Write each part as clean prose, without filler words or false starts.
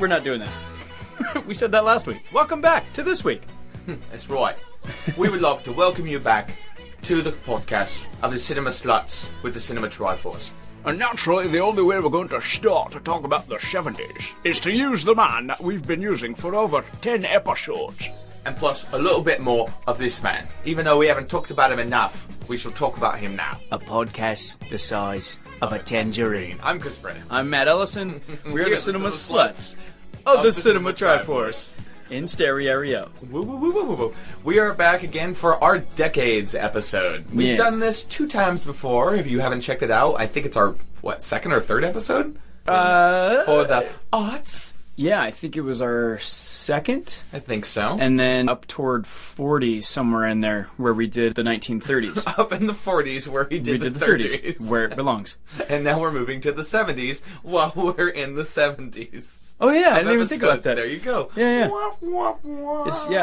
We're not doing that. We said that last week. Welcome back to this week. That's right. We would like to welcome you back to the podcast of the Cinema Sluts with the Cinema Triforce. And naturally, the only way we're going to start to talk about the 70s is to use the man that we've been using for over 10 episodes. And plus, a little bit more of this man. Even though we haven't talked about him enough, we shall talk about him now. A podcast the size of a tangerine. I'm Chris Brennan. I'm Matt Ellison. We're the Cinema Sluts of the Cinema Triforce. In stereo. Woo, woo, woo, woo, woo, woo. We are back again for our Decades episode. We've done this 2 times before. If you haven't checked it out, I think it's our, second or third episode? For the aughts? Yeah, I think it was our second. I think so. And then up toward 40, somewhere in there, where we did the 1930s. Up in the 40s, where we did the 30s. Where it belongs. And now we're moving to the 70s, while we're in the 70s. Oh yeah, I didn't even think about that. There you go. Yeah.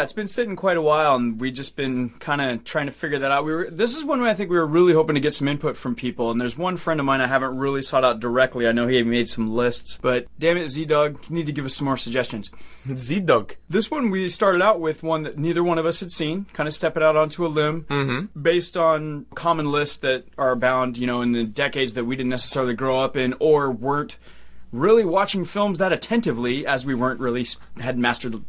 It's been sitting quite a while, and we've just been kind of trying to figure that out. This is one way I think we were really hoping to get some input from people, and there's one friend of mine I haven't really sought out directly. I know he made some lists, but damn it, Z-Dog, you need to give us some more suggestions. Z-Dog. This one, we started out with one that neither one of us had seen, kind of stepping out onto a limb, based on common lists that are abound, in the decades that we didn't necessarily grow up in, or weren't really watching films that attentively, as we weren't really had mastered,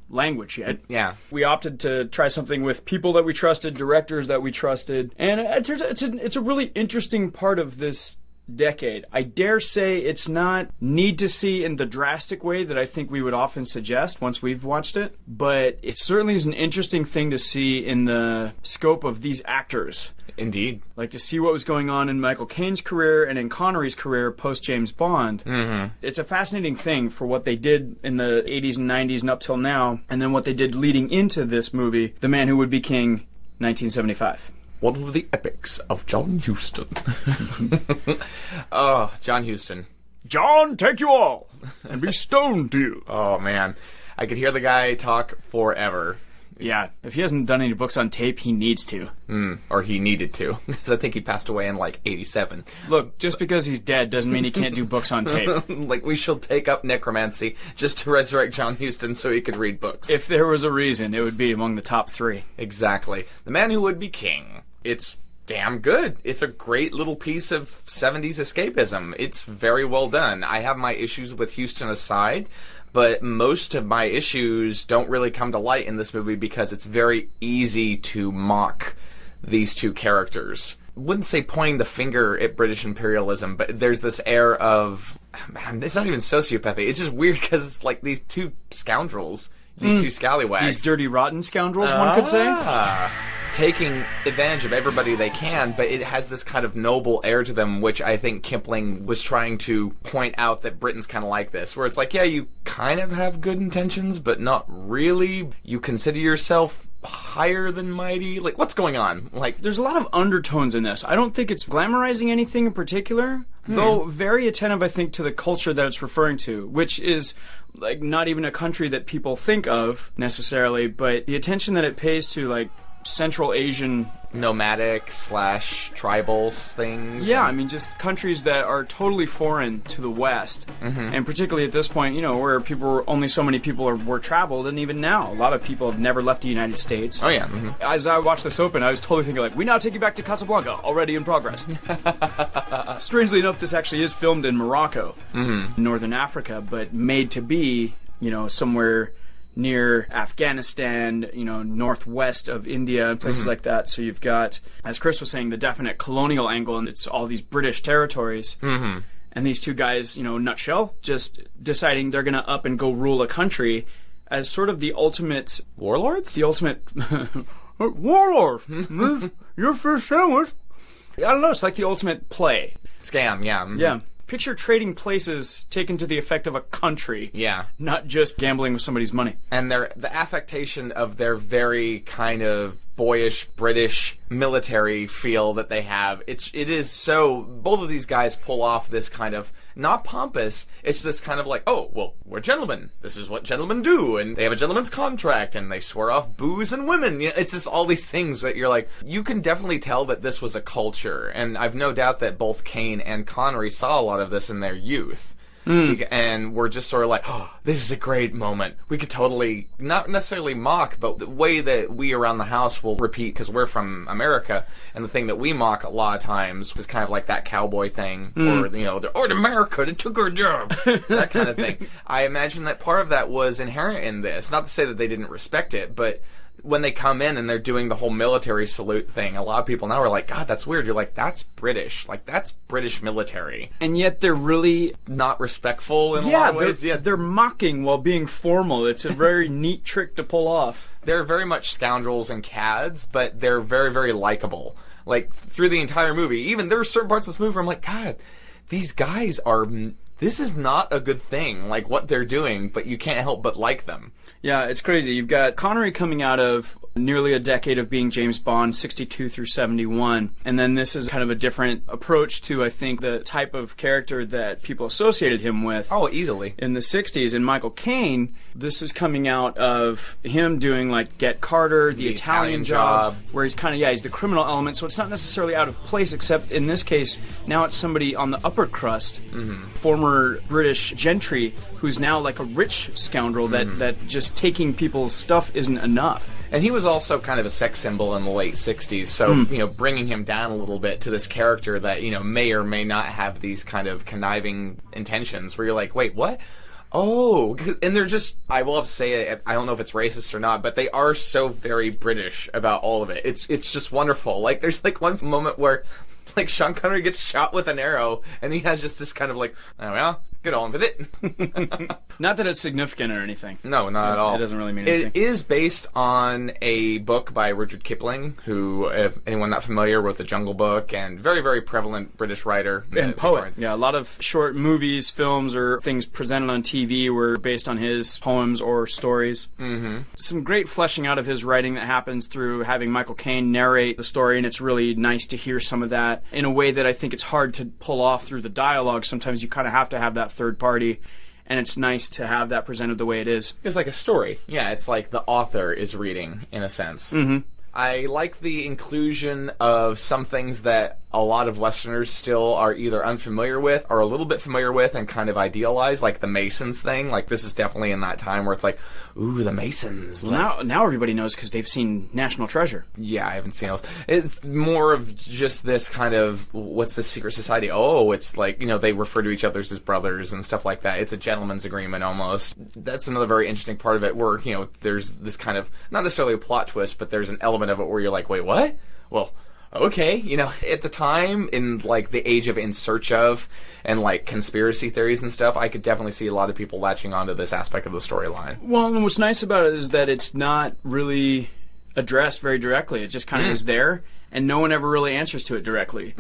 language yet. Yeah. We opted to try something with people that we trusted, directors that we trusted, and it's a really interesting part of this decade. I dare say it's not need to see in the drastic way that I think we would often suggest once we've watched it, but it certainly is an interesting thing to see in the scope of these actors. Indeed. Like to see what was going on in Michael Caine's career and in Connery's career post-James Bond. It's a fascinating thing for what they did in the 80s and 90s and up till now, and then what they did leading into this movie, The Man Who Would Be King, 1975. One of the epics of John Huston. Oh, John Huston. John, take you all, and be stoned to you. Oh, man. I could hear the guy talk forever. Yeah, if he hasn't done any books on tape, he needs to. Or he needed to, because I think he passed away in, 87. Look, just because he's dead doesn't mean he can't do books on tape. We shall take up necromancy just to resurrect John Huston so he could read books. If there was a reason, it would be among the top 3. Exactly. The Man Who Would Be King. It's damn good. It's a great little piece of 70s escapism. It's very well done. I have my issues with Huston aside, but most of my issues don't really come to light in this movie because it's very easy to mock these two characters. I wouldn't say pointing the finger at British imperialism, but there's this air of... it's not even sociopathy. It's just weird because it's like these two scoundrels, these two scallywags. These dirty, rotten scoundrels, one could say. Taking advantage of everybody they can, but it has this kind of noble air to them, which I think Kipling was trying to point out that Britain's kind of like this, where it's like, yeah, you kind of have good intentions, but not really. You consider yourself higher than mighty. What's going on? There's a lot of undertones in this. I don't think it's glamorizing anything in particular, though very attentive, I think, to the culture that it's referring to, which is not even a country that people think of necessarily, but the attention that it pays to Central Asian nomadic / tribals things. Yeah, just countries that are totally foreign to the West, and particularly at this point, where only so many people were traveled, and even now, a lot of people have never left the United States. Oh yeah. As I watched this open, I was totally thinking we now take you back to Casablanca, already in progress. Strangely enough, this actually is filmed in Morocco, Northern Africa, but made to be, somewhere near Afghanistan, northwest of India, and places like that. So you've got, as Chris was saying, the definite colonial angle, and it's all these British territories. And these two guys, nutshell, just deciding they're going to up and go rule a country as sort of the ultimate... Warlords? The ultimate... Warlord! Your first sandwich? I don't know, it's like the ultimate play. Scam, yeah. Yeah. Picture trading places taken to the effect of a country. Yeah. Not just gambling with somebody's money. And the affectation of their very kind of boyish British military feel that they have. It is so... Both of these guys pull off this kind of... Not pompous. It's this kind of oh, well, we're gentlemen. This is what gentlemen do. And they have a gentleman's contract. And they swear off booze and women. It's just all these things that you're you can definitely tell that this was a culture. And I've no doubt that both Caine and Connery saw a lot of this in their youth. And we're just sort of like, oh, this is a great moment. We could totally, not necessarily mock, but the way that we around the house will repeat, because we're from America, and the thing that we mock a lot of times is kind of like that cowboy thing, or, or America, they took our job, that kind of thing. I imagine that part of that was inherent in this. Not to say that they didn't respect it, but when they come in and they're doing the whole military salute thing, a lot of people now are like, God, that's weird. You're like, that's British. Like, that's British military. And yet they're really not respectful in a lot of ways. They're mocking while being formal. It's a very neat trick to pull off. They're very much scoundrels and cads, but they're very, very likable. Like, through the entire movie, even there are certain parts of this movie where I'm like, God, these guys are... This is not a good thing, like what they're doing, but you can't help but like them. Yeah, it's crazy. You've got Connery coming out of nearly a decade of being James Bond, 62 through 71. And then this is kind of a different approach to, I think, the type of character that people associated him with. Oh, easily. In the 60s. And Michael Caine, this is coming out of him doing, like, Get Carter, the Italian Job, where he's kind of, he's the criminal element. So it's not necessarily out of place, except in this case, now it's somebody on the upper crust, former British gentry, who's now like a rich scoundrel that just taking people's stuff isn't enough. And he was also kind of a sex symbol in the late 60s, so, bringing him down a little bit to this character that, may or may not have these kind of conniving intentions, where you're like, wait, what? Oh, and they're just, I will have to say it, I don't know if it's racist or not, but they are so very British about all of it. It's just wonderful. Like, there's like one moment where, like, Sean Connery gets shot with an arrow, and he has just this kind of like, oh, well, get on with it. Not that it's significant or anything. No, not at all. It doesn't really mean anything. It is based on a book by Rudyard Kipling, who, if anyone not familiar, wrote The Jungle Book, and very, very prevalent British writer. And poet. Yeah, a lot of short movies, films, or things presented on TV were based on his poems or stories. Some great fleshing out of his writing that happens through having Michael Caine narrate the story, and it's really nice to hear some of that in a way that I think it's hard to pull off through the dialogue. Sometimes you kind of have to have that third party, and it's nice to have that presented the way it is. It's like a story. Yeah, it's like the author is reading, in a sense. I like the inclusion of some things that a lot of Westerners still are either unfamiliar with or a little bit familiar with and kind of idealize, like the Masons thing. Like, this is definitely in that time where it's like, ooh, the Masons. Well, now everybody knows because they've seen National Treasure. Yeah, I haven't seen those. It's more of just this kind of, what's the secret society? Oh, it's like, they refer to each other as brothers and stuff like that. It's a gentleman's agreement almost. That's another very interesting part of it where, there's this kind of, not necessarily a plot twist, but there's an element of it where you're like, wait, what? Well, okay, at the time, in, like, the age of In Search Of, and, like, conspiracy theories and stuff, I could definitely see a lot of people latching onto this aspect of the storyline. Well, and what's nice about it is that it's not really addressed very directly. It just kind of is there, and no one ever really answers to it directly.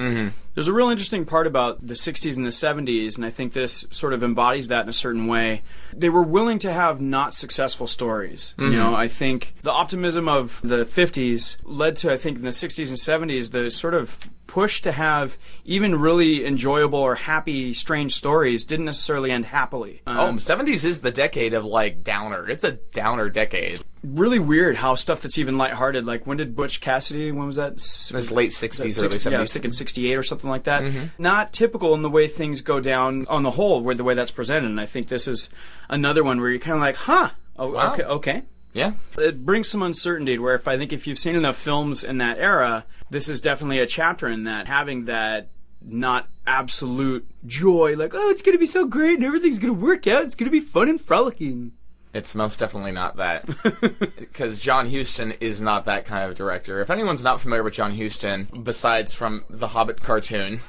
There's a real interesting part about the 60s and the 70s, and I think this sort of embodies that in a certain way. They were willing to have not successful stories. I think the optimism of the 50s led to, I think, in the 60s and 70s, the sort of push to have even really enjoyable or happy, strange stories didn't necessarily end happily. 70s is the decade of, like, downer. It's a downer decade. Really weird how stuff that's even lighthearted, like, when did Butch Cassidy, when was that? It's late 60s, early 70s. Yeah, I was thinking 68 or something like that. Not typical in the way things go down on the whole, the way that's presented, and I think this is another one where you're kind of like, huh, wow. Okay. Yeah. It brings some uncertainty where if you've seen enough films in that era, this is definitely a chapter in that, having that not absolute joy, like, oh, it's going to be so great and everything's going to work out, it's going to be fun and frolicking. It's most definitely not that. Because John Huston is not that kind of director. If anyone's not familiar with John Huston, besides from the Hobbit cartoon...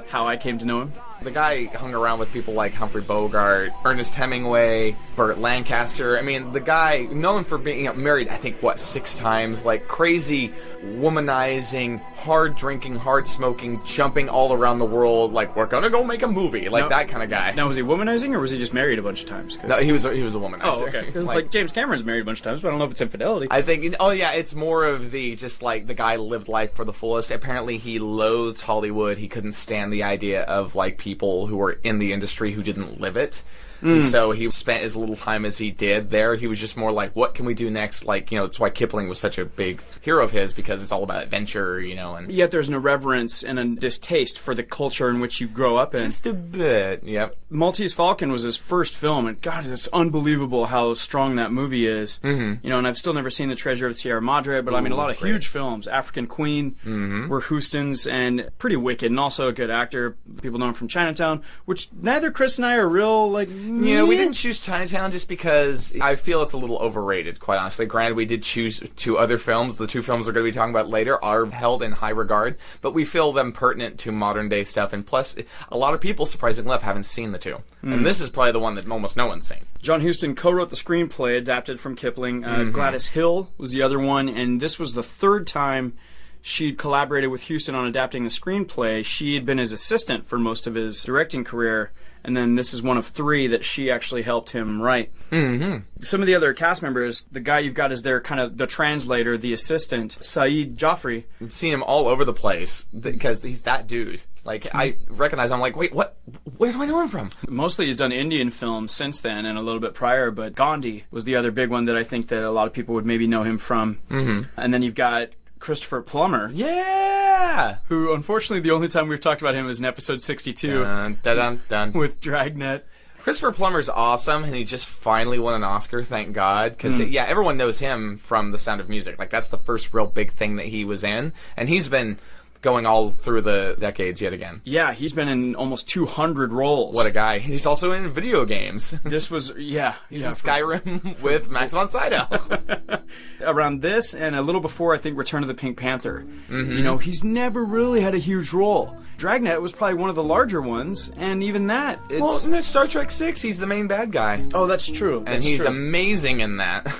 How I came to know him. The guy hung around with people like Humphrey Bogart, Ernest Hemingway, Burt Lancaster. I mean, the guy, known for being married, I think, 6 times, like crazy, womanizing, hard-drinking, hard-smoking, jumping all around the world, like, we're gonna go make a movie, like that kind of guy. Now, was he womanizing, or was he just married a bunch of times? No, he was a womanizer. Oh, okay. Because, like, James Cameron's married a bunch of times, but I don't know if it's infidelity. I think, it's more of the, just like, the guy lived life for the fullest. Apparently, he loathed Hollywood. He couldn't stand the idea of, like, people who were in the industry who didn't live it. And so he spent as little time as he did there. He was just more like, what can we do next? Like, that's why Kipling was such a big hero of his, because it's all about adventure, and Yet there's an irreverence and a distaste for the culture in which you grow up in. just a bit. Yep. Maltese Falcon was his first film, and God, it's unbelievable how strong that movie is. And I've still never seen The Treasure of Sierra Madre, but I mean, a lot of huge films. African Queen were Houston's, and pretty wicked, and also a good actor. People know him from Chinatown, which neither Chris and I are real, Yeah, we didn't choose Chinatown just because I feel it's a little overrated, quite honestly. Granted, we did choose two other films. The two films we're going to be talking about later are held in high regard, but we feel them pertinent to modern-day stuff, and plus, a lot of people, surprisingly enough, haven't seen the two. And this is probably the one that almost no one's seen. John Huston co-wrote the screenplay adapted from Kipling. Gladys Hill was the other one, and this was the third time she'd collaborated with Huston on adapting the screenplay. She had been his assistant for most of his directing career, and then this is one of three that she actually helped him write. Some of the other cast members, the guy you've got is their kind of the translator, the assistant, Saeed Jaffrey. I've seen him all over the place because he's that dude. Like, I recognize him, I'm like, wait, what? Where do I know him from? Mostly he's done Indian films since then and a little bit prior, but Gandhi was the other big one that I think that a lot of people would maybe know him from. And then you've got Christopher Plummer. Yeah! Who, unfortunately, the only time we've talked about him is in episode 62 dun, dun, dun, dun. with Dragnet. Christopher Plummer's awesome, and he just finally won an Oscar, thank God. Because, yeah, everyone knows him from The Sound of Music. Like, that's the first real big thing that he was in. And he's been going all through the decades yet again. Yeah, he's been in almost 200 roles. What a guy. He's also in video games. This was, yeah. He's in Skyrim with Max von Sydow. Around this and a little before, I think, Return of the Pink Panther. He's never really had a huge role. Dragnet was probably one of the larger ones, and even that, it's... Well, in Star Trek 6, he's the main bad guy. Oh, that's true. And he's amazing in that.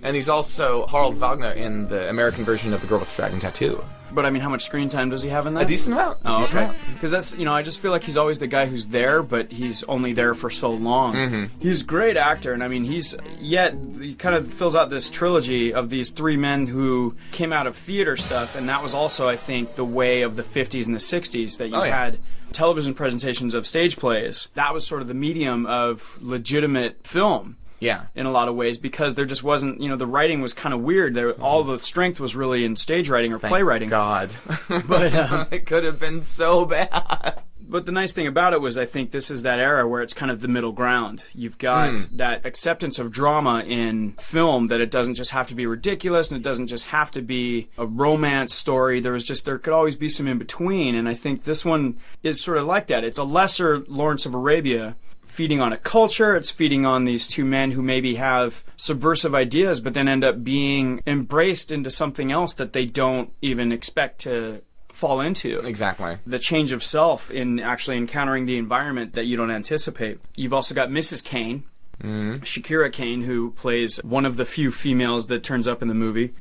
And he's also Harald Wagner in the American version of The Girl with the Dragon Tattoo. But I mean, how much screen time does he have in that? A decent amount. Oh, okay. Because that's, I just feel like he's always the guy who's there, but he's only there for so long. He's a great actor, and I mean, he kind of fills out this trilogy of these three men who came out of theater stuff, and that was also, I think, the way of the 50s and the 60s, that you had television presentations of stage plays. That was sort of the medium of legitimate film. Yeah. In a lot of ways, because there just wasn't, the writing was kind of weird. All the strength was really in stage writing or playwriting. God. But it could have been so bad. But the nice thing about it was, I think this is that era where it's kind of the middle ground. You've got that acceptance of drama in film, that it doesn't just have to be ridiculous, and it doesn't just have to be a romance story. There could always be some in between, and I think this one is sort of like that. It's a lesser Lawrence of Arabia, feeding on a culture. It's feeding on these two men who maybe have subversive ideas, but then end up being embraced into something else that they don't even expect to fall into. Exactly. The change of self in actually encountering the environment that you don't anticipate. You've also got Mrs. Kane, Shakira Kane, who plays one of the few females that turns up in the movie.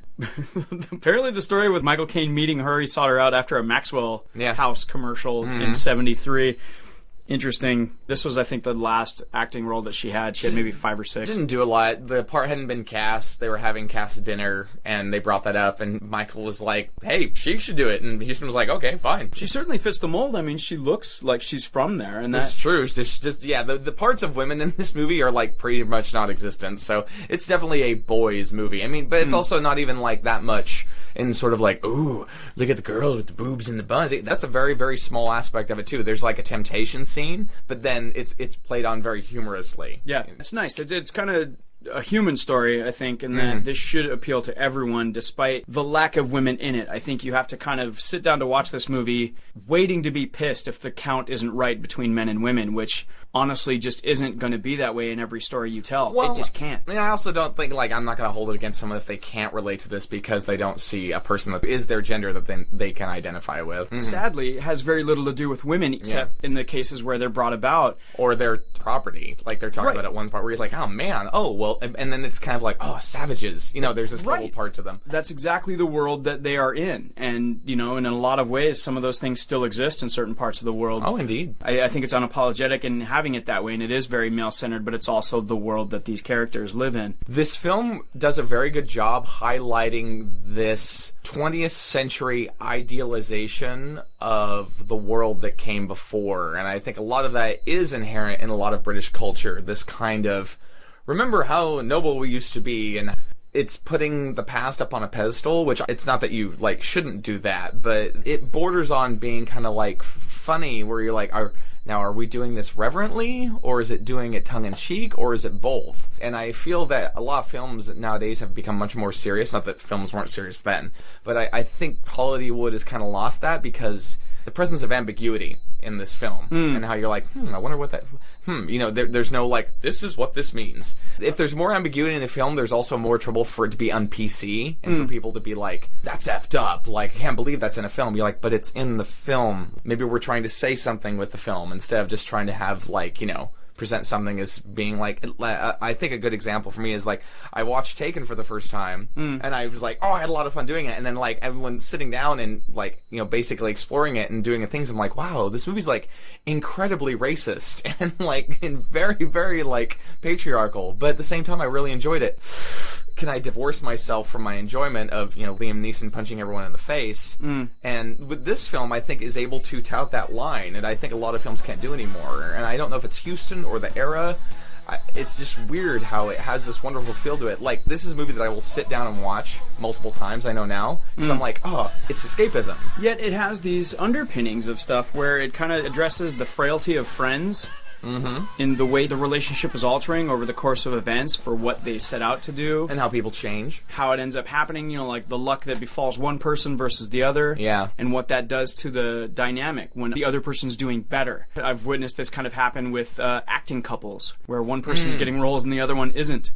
Apparently the story with Michael Caine meeting her, he sought her out after a Maxwell House commercial in 73. Interesting. This was, I think, the last acting role that she had. She had maybe 5 or 6. Didn't do a lot. The part hadn't been cast. They were having cast dinner, and they brought that up, and Michael was like, hey, she should do it. And Houston was like, okay, fine. She certainly fits the mold. I mean, she looks like she's from there. And that's true. The parts of women in this movie are, like, pretty much non-existent. So it's definitely a boys' movie. I mean, but it's also not even, like, that much in sort of like, ooh, look at the girl with the boobs and the buns. That's a very, very small aspect of it, too. There's, like, a temptation scene, but then it's played on very humorously. Yeah, it's nice. It's kind of a human story, I think, and that this should appeal to everyone despite the lack of women in it. I think you have to kind of sit down to watch this movie waiting to be pissed if the count isn't right between men and women, which honestly just isn't going to be that way in every story you tell. Well, it just can't. I mean, I also don't think, like, I'm not going to hold it against someone if they can't relate to this because they don't see a person that is their gender that then they can identify with. Sadly, it has very little to do with women, except in the cases where they're brought about. Or their property. Like, they're talking about at one part where you're like, oh, man, oh, well, well, and then it's kind of like, oh, savages. You know, there's this little Right. part to them. That's exactly the world that they are in. And, you know, in a lot of ways, some of those things still exist in certain parts of the world. Oh, indeed. I think it's unapologetic in having it that way, and it is very male-centered, but it's also the world that these characters live in. This film does a very good job highlighting this 20th century idealization of the world that came before. And I think a lot of that is inherent in a lot of British culture. This kind of, remember how noble we used to be, and it's putting the past up on a pedestal, which it's not that you, like, shouldn't do that, but it borders on being kind of, like, funny, where you're like, are we doing this reverently, or is it doing it tongue-in-cheek, or is it both? And I feel that a lot of films nowadays have become much more serious. Not that films weren't serious then, but I think Hollywood has kind of lost that because the presence of ambiguity in this film, and how you're like, I wonder what that, you know, there's no, like, this is what this means. If there's more ambiguity in a film, there's also more trouble for it to be un-PC, and for people to be like, that's effed up, like, I can't believe that's in a film. You're like, but it's in the film. Maybe we're trying to say something with the film, instead of just trying to have, like, you know, present something as being like, I think a good example for me is, like, I watched Taken for the first time, and I was like, oh, I had a lot of fun doing it, and then, like, everyone sitting down and, like, you know, basically exploring it and doing the things, I'm like, wow, this movie's, like, incredibly racist, and, like, and very, very, like, patriarchal, but at the same time, I really enjoyed it. Can I divorce myself from my enjoyment of, you know, Liam Neeson punching everyone in the face? And with this film, I think, is able to tout that line, and I think a lot of films can't do anymore. And I don't know if it's Houston or the era. It's just weird how it has this wonderful feel to it. Like, this is a movie that I will sit down and watch multiple times, I know now, because I'm like, oh, it's escapism. Yet it has these underpinnings of stuff where it kind of addresses the frailty of friends. In the way the relationship is altering over the course of events for what they set out to do. And how people change. How it ends up happening, you know, like the luck that befalls one person versus the other. Yeah. And what that does to the dynamic when the other person's doing better. I've witnessed this kind of happen with acting couples, where one person's getting roles and the other one isn't.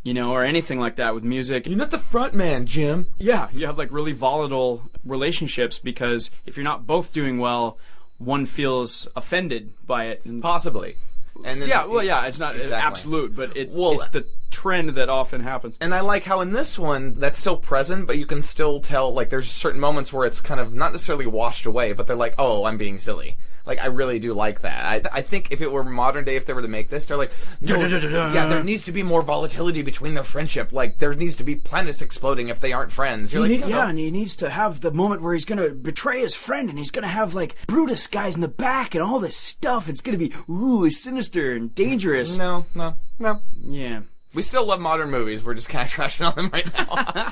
You know, or anything like that with music. You're not the front man, Jim. Yeah, you have like really volatile relationships because if you're not both doing well, one feels offended by it. And possibly. And then it's not absolute, but it's the trend that often happens. And I like how in this one, that's still present, but you can still tell, like, there's certain moments where it's kind of not necessarily washed away, but they're like, oh, I'm being silly. Like, I really do like that. I think if it were modern day, if they were to make this, they're like, no, yeah, there needs to be more volatility between their friendship. Like, there needs to be planets exploding if they aren't friends. You're and he needs to have the moment where he's going to betray his friend, and he's going to have, like, Brutus guys in the back and all this stuff. It's going to be, sinister and dangerous. No. Yeah. We still love modern movies. We're just kind of trashing on them right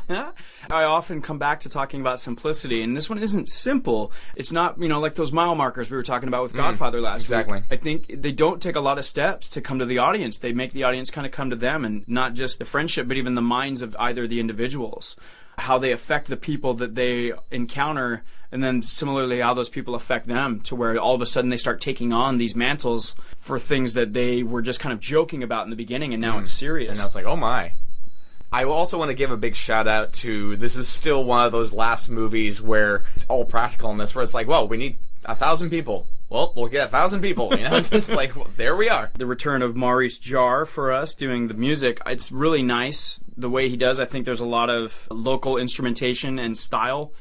now. I often come back to talking about simplicity, and this one isn't simple. It's not, you know, like those mile markers we were talking about with Godfather last week. I think they don't take a lot of steps to come to the audience. They make the audience kind of come to them, and not just the friendship, but even the minds of either the individuals. How they affect the people that they encounter, and then similarly how those people affect them, to where all of a sudden they start taking on these mantles for things that they were just kind of joking about in the beginning, and now it's serious. And now it's like, oh my. I also want to give a big shout out to, this is still one of those last movies where it's all practical in this, where it's like, well, we need 1,000 people. Well, we'll get 1,000 people, you know? It's just like, well, there we are. The return of Maurice Jarre for us doing the music, it's really nice the way he does. I think there's a lot of local instrumentation and style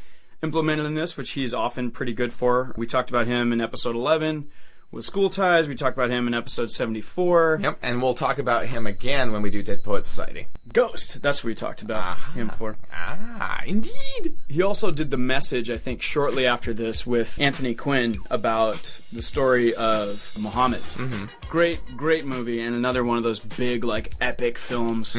implemented in this, which he's often pretty good for. We talked about him in episode 11 with School Ties. We talked about him in episode 74. Yep, and we'll talk about him again when we do Dead Poets Society. Ghost, that's what we talked about him for. Indeed. He also did The Message, I think, shortly after this with Anthony Quinn about the story of Muhammad. Great movie, and another one of those big, like, epic films.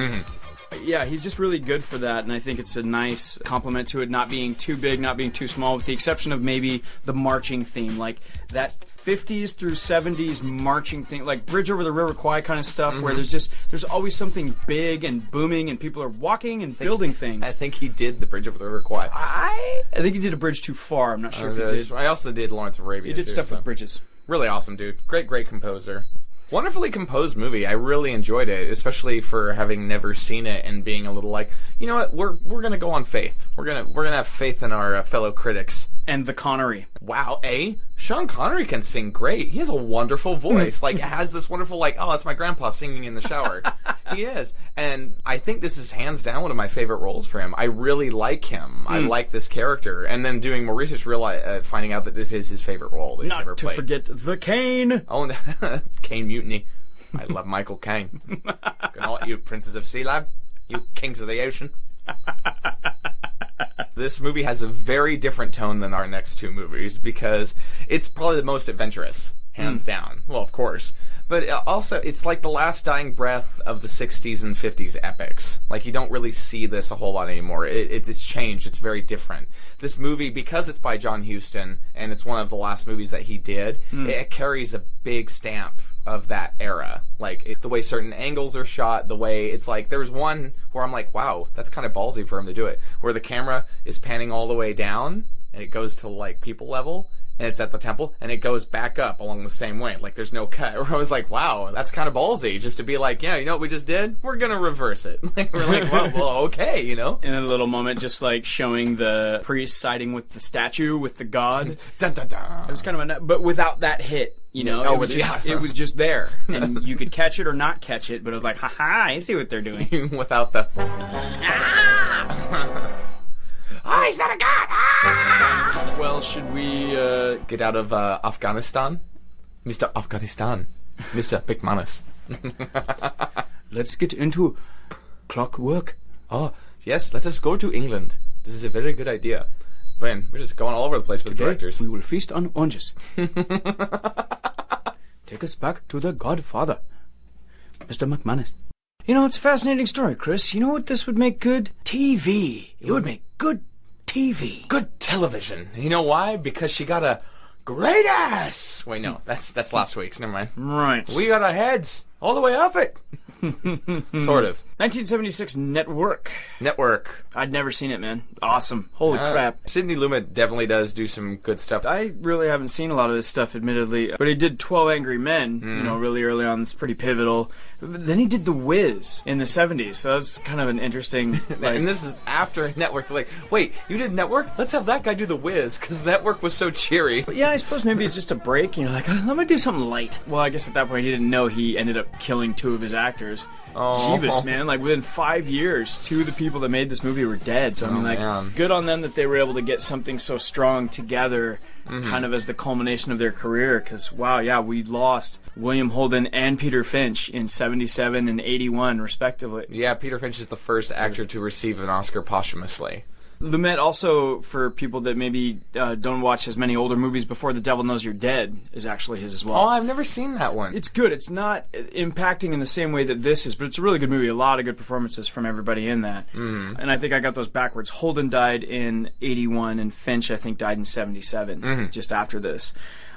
Yeah, he's just really good for that, and I think it's a nice compliment to it not being too big, not being too small, with the exception of maybe the marching theme, like that 50s through 70s marching thing, like Bridge Over the River Kwai kind of stuff, where there's always something big and booming, and people are walking and building things. I think he did the Bridge Over the River Kwai. I think he did A Bridge Too Far. I'm not sure if he did. I also did Lawrence of Arabia. He did stuff with bridges. Really awesome, dude. Great composer. Wonderfully composed movie. I really enjoyed it, especially for having never seen it and being a little like, you know what, we're gonna go on faith. We're gonna have faith in our fellow critics. And the Connery. Wow, Sean Connery can sing great. He has a wonderful voice. Like, has this wonderful, like, oh, that's my grandpa singing in the shower. He is. And I think this is hands down one of my favorite roles for him. I really like him. I like this character. And then doing more research, finding out that this is his favorite role that he's ever played. Not to forget the Kane. Oh, Kane Mutiny. I love Michael Caine. Good night, you princes of Sea Lab. You kings of the ocean. This movie has a very different tone than our next two movies because it's probably the most adventurous, hands down. Well, of course. But also, it's like the last dying breath of the 60s and 50s epics. Like, you don't really see this a whole lot anymore. It's changed. It's very different. This movie, because it's by John Huston, and it's one of the last movies that he did, it carries a big stamp of that era. Like, the way certain angles are shot, the way it's like, there's one where I'm like, wow, that's kind of ballsy for him to do it, where the camera is panning all the way down, and it goes to, like, people level, and it's at the temple, and it goes back up along the same way. Like, there's no cut. Where I was like, wow, that's kind of ballsy, just to be like, yeah, you know what we just did? We're gonna reverse it. Like, we're like, well, okay, you know? In a little moment, just, like, showing the priest siding with the statue, with the god. Dun, dun, dun. It was kind of but without that hit. You know, it was just there. And you could catch it or not catch it, but it was like, ha-ha, I see what they're doing. Without the... Oh, he's not a god! Ah! Well, should we get out of Afghanistan? Mr. Afghanistan. Mr. McManus. Let's get into clockwork. Oh, yes, let us go to England. This is a very good idea. Man, we're just going all over the place with directors. We will feast on oranges. Take us back to the Godfather, Mr. McManus. You know, it's a fascinating story, Chris. You know what this would make good? TV. It would make good TV. Good television. You know why? Because she got a great ass. Wait, no, that's last week's. Never mind. Right. We got our heads all the way up it. Sort of. 1976 Network. I'd never seen it, man. Awesome. Holy crap. Sidney Lumet definitely does do some good stuff. I really haven't seen a lot of his stuff, admittedly. But he did 12 Angry Men, you know, really early on. It's pretty pivotal. But then he did The Wiz in the 70s. So that's kind of an interesting... Like, and this is after Network. They're like, wait, you did Network? Let's have that guy do The Wiz, because Network was so cheery. But yeah, I suppose maybe it's just a break. You know, like, let me do something light. Well, I guess at that point he didn't know he ended up killing two of his actors. Oh. Jeebus, man. Like, within 5 years, two of the people that made this movie were dead. So, I mean, like, good on them that they were able to get something so strong together, kind of as the culmination of their career. Because, wow, yeah, we lost William Holden and Peter Finch in 77 and 81, respectively. Yeah, Peter Finch is the first actor to receive an Oscar posthumously. Lumet also, for people that maybe don't watch as many older movies before, The Devil Knows You're Dead is actually his as well. Oh, I've never seen that one. It's good. It's not impacting in the same way that this is, but it's a really good movie. A lot of good performances from everybody in that. And I think I got those backwards. Holden died in 81, and Finch, I think, died in 77, just after this.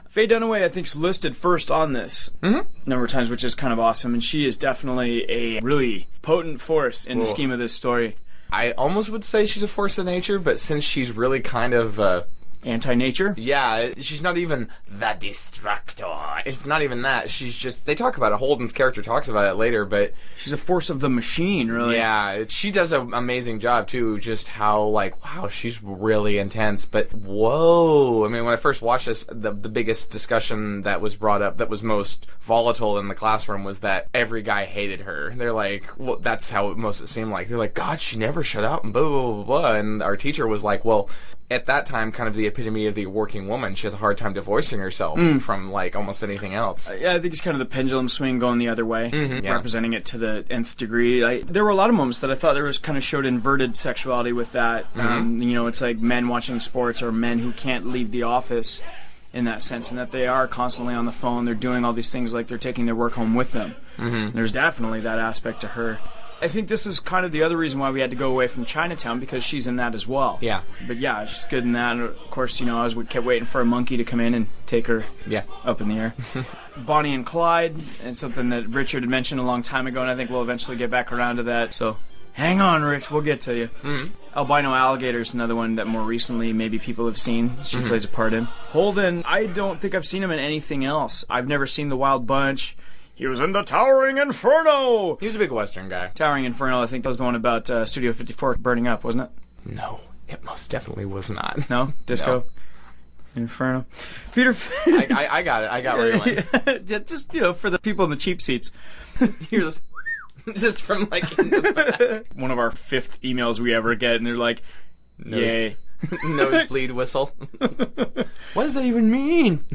Faye Dunaway, I think, is listed first on this number of times, which is kind of awesome, and she is definitely a really potent force in the scheme of this story. I almost would say she's a force of nature, but since she's really kind of... anti-nature? Yeah, she's not even the Destructor. It's not even that. She's just... They talk about it. Holden's character talks about it later, but... She's a force of the machine, really. Yeah, she does an amazing job, too. Just how, like, wow, she's really intense. But, whoa. I mean, when I first watched this, the biggest discussion that was brought up, that was most volatile in the classroom, was that every guy hated her. They're like, well, that's how it most seemed like. They're like, God, she never shut up, and blah, blah, blah, blah. And our teacher was like, well... At that time, kind of the epitome of the working woman. She has a hard time divorcing herself from, like, almost anything else. Yeah, I think it's kind of the pendulum swing going the other way, representing it to the nth degree. There were a lot of moments that I thought there was kind of showed inverted sexuality with that. You know, it's like men watching sports or men who can't leave the office in that sense, and that they are constantly on the phone. They're doing all these things like they're taking their work home with them. There's definitely that aspect to her. I think this is kind of the other reason why we had to go away from Chinatown, because she's in that as well. Yeah. But yeah, she's good in that. And of course, you know, we kept waiting for a monkey to come in and take her up in the air. Bonnie and Clyde, and something that Richard had mentioned a long time ago, and I think we'll eventually get back around to that. So hang on, Rich, we'll get to you. Albino Alligator is another one that more recently maybe people have seen. She plays a part in. Holden, I don't think I've seen him in anything else. I've never seen The Wild Bunch. He was in the Towering Inferno! He was a big Western guy. Towering Inferno, I think that was the one about Studio 54 burning up, wasn't it? No, it most definitely was not. No? Disco? Inferno. Peter I got it. I got where you went. Just, for the people in the cheap seats. Hear this just from, like, in the back. One of our 5th emails we ever get, and they're like, yay. Nosebleed whistle. What does that even mean?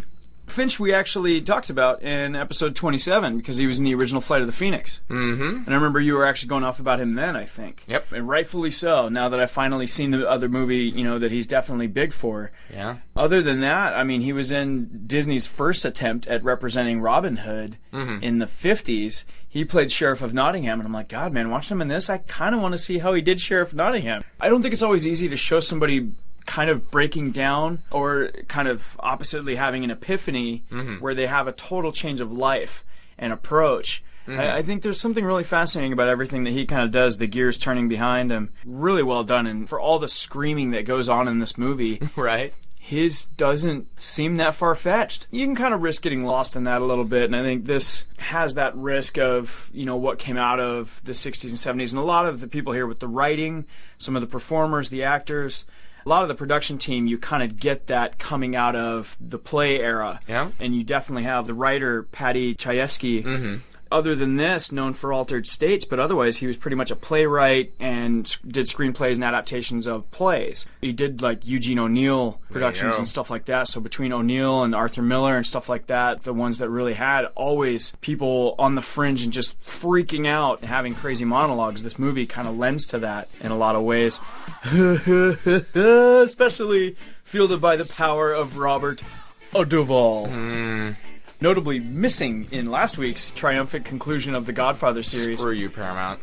Finch we actually talked about in episode 27 because he was in the original Flight of the Phoenix. Mm-hmm. And I remember you were actually going off about him then, I think. Yep. And rightfully so, now that I've finally seen the other movie, that he's definitely big for. Yeah. Other than that, I mean, he was in Disney's first attempt at representing Robin Hood in the 50s. He played Sheriff of Nottingham, and I'm like, God, man, watching him in this, I kind of want to see how he did Sheriff of Nottingham. I don't think it's always easy to show somebody kind of breaking down or kind of oppositely having an epiphany where they have a total change of life and approach. I think there's something really fascinating about everything that he kind of does, the gears turning behind him. Really well done, and for all the screaming that goes on in this movie, right? His doesn't seem that far-fetched. You can kind of risk getting lost in that a little bit, and I think this has that risk of, what came out of the 60s and 70s, and a lot of the people here with the writing, some of the performers, the actors, a lot of the production team, you kind of get that coming out of the play era. Yeah. And you definitely have the writer, Paddy Chayefsky, other than this, known for Altered States, but otherwise he was pretty much a playwright and did screenplays and adaptations of plays. He did like Eugene O'Neill productions and stuff like that. So between O'Neill and Arthur Miller and stuff like that, the ones that really had always people on the fringe and just freaking out and having crazy monologues, this movie kind of lends to that in a lot of ways. Especially fielded by the power of Robert Duvall. Notably missing in last week's triumphant conclusion of the Godfather series. Screw you, Paramount.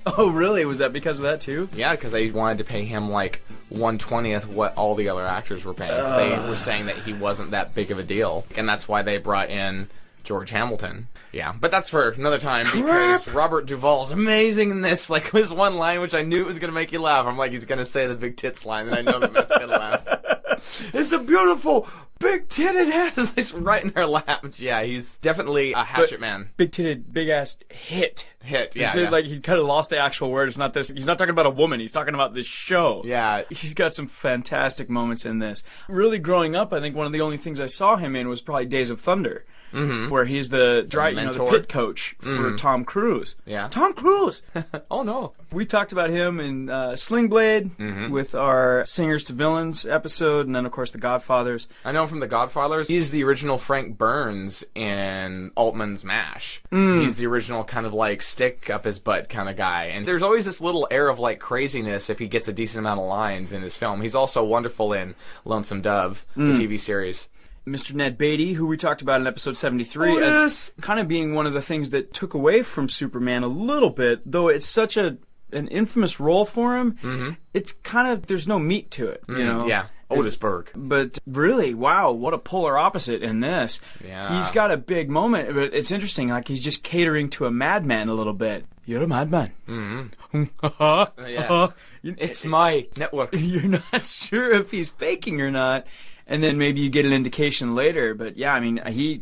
Oh, really? Was that because of that, too? Yeah, because they wanted to pay him, like, 1/20th what all the other actors were paying. Because they were saying that he wasn't that big of a deal. And that's why they brought in George Hamilton. Yeah, but that's for another time because Robert Duvall's amazing in this. Like, his one line, which I knew was going to make you laugh. I'm like, he's going to say the big tits line, and I know that Matt's going to laugh. It's a beautiful, big-titted head. It's right in her lap. Yeah, he's definitely a hatchet man. Big-titted, big-ass hit. Hit, yeah. You said, like, he kind of lost the actual word. It's not this. He's not talking about a woman. He's talking about this show. Yeah. He's got some fantastic moments in this. Really growing up, I think one of the only things I saw him in was probably Days of Thunder. Where he's the the pit coach for Tom Cruise. Yeah. Tom Cruise! Oh, no. We talked about him in Sling Blade with our Singers to Villains episode, and then, of course, The Godfathers. I know him from The Godfathers. He's the original Frank Burns in Altman's MASH. He's the original kind of, like, stick up his butt kind of guy. And there's always this little air of, like, craziness if he gets a decent amount of lines in his film. He's also wonderful in Lonesome Dove, the TV series. Mr. Ned Beatty, who we talked about in episode 73, as kind of being one of the things that took away from Superman a little bit, though it's such an infamous role for him, it's kind of, there's no meat to it, you know? Yeah. Otisburg. But really, wow, what a polar opposite in this. Yeah. He's got a big moment, but it's interesting, like he's just catering to a madman a little bit. You're a madman. Yeah. It's my network. You're not sure if he's faking or not. And then maybe you get an indication later. But yeah, I mean, I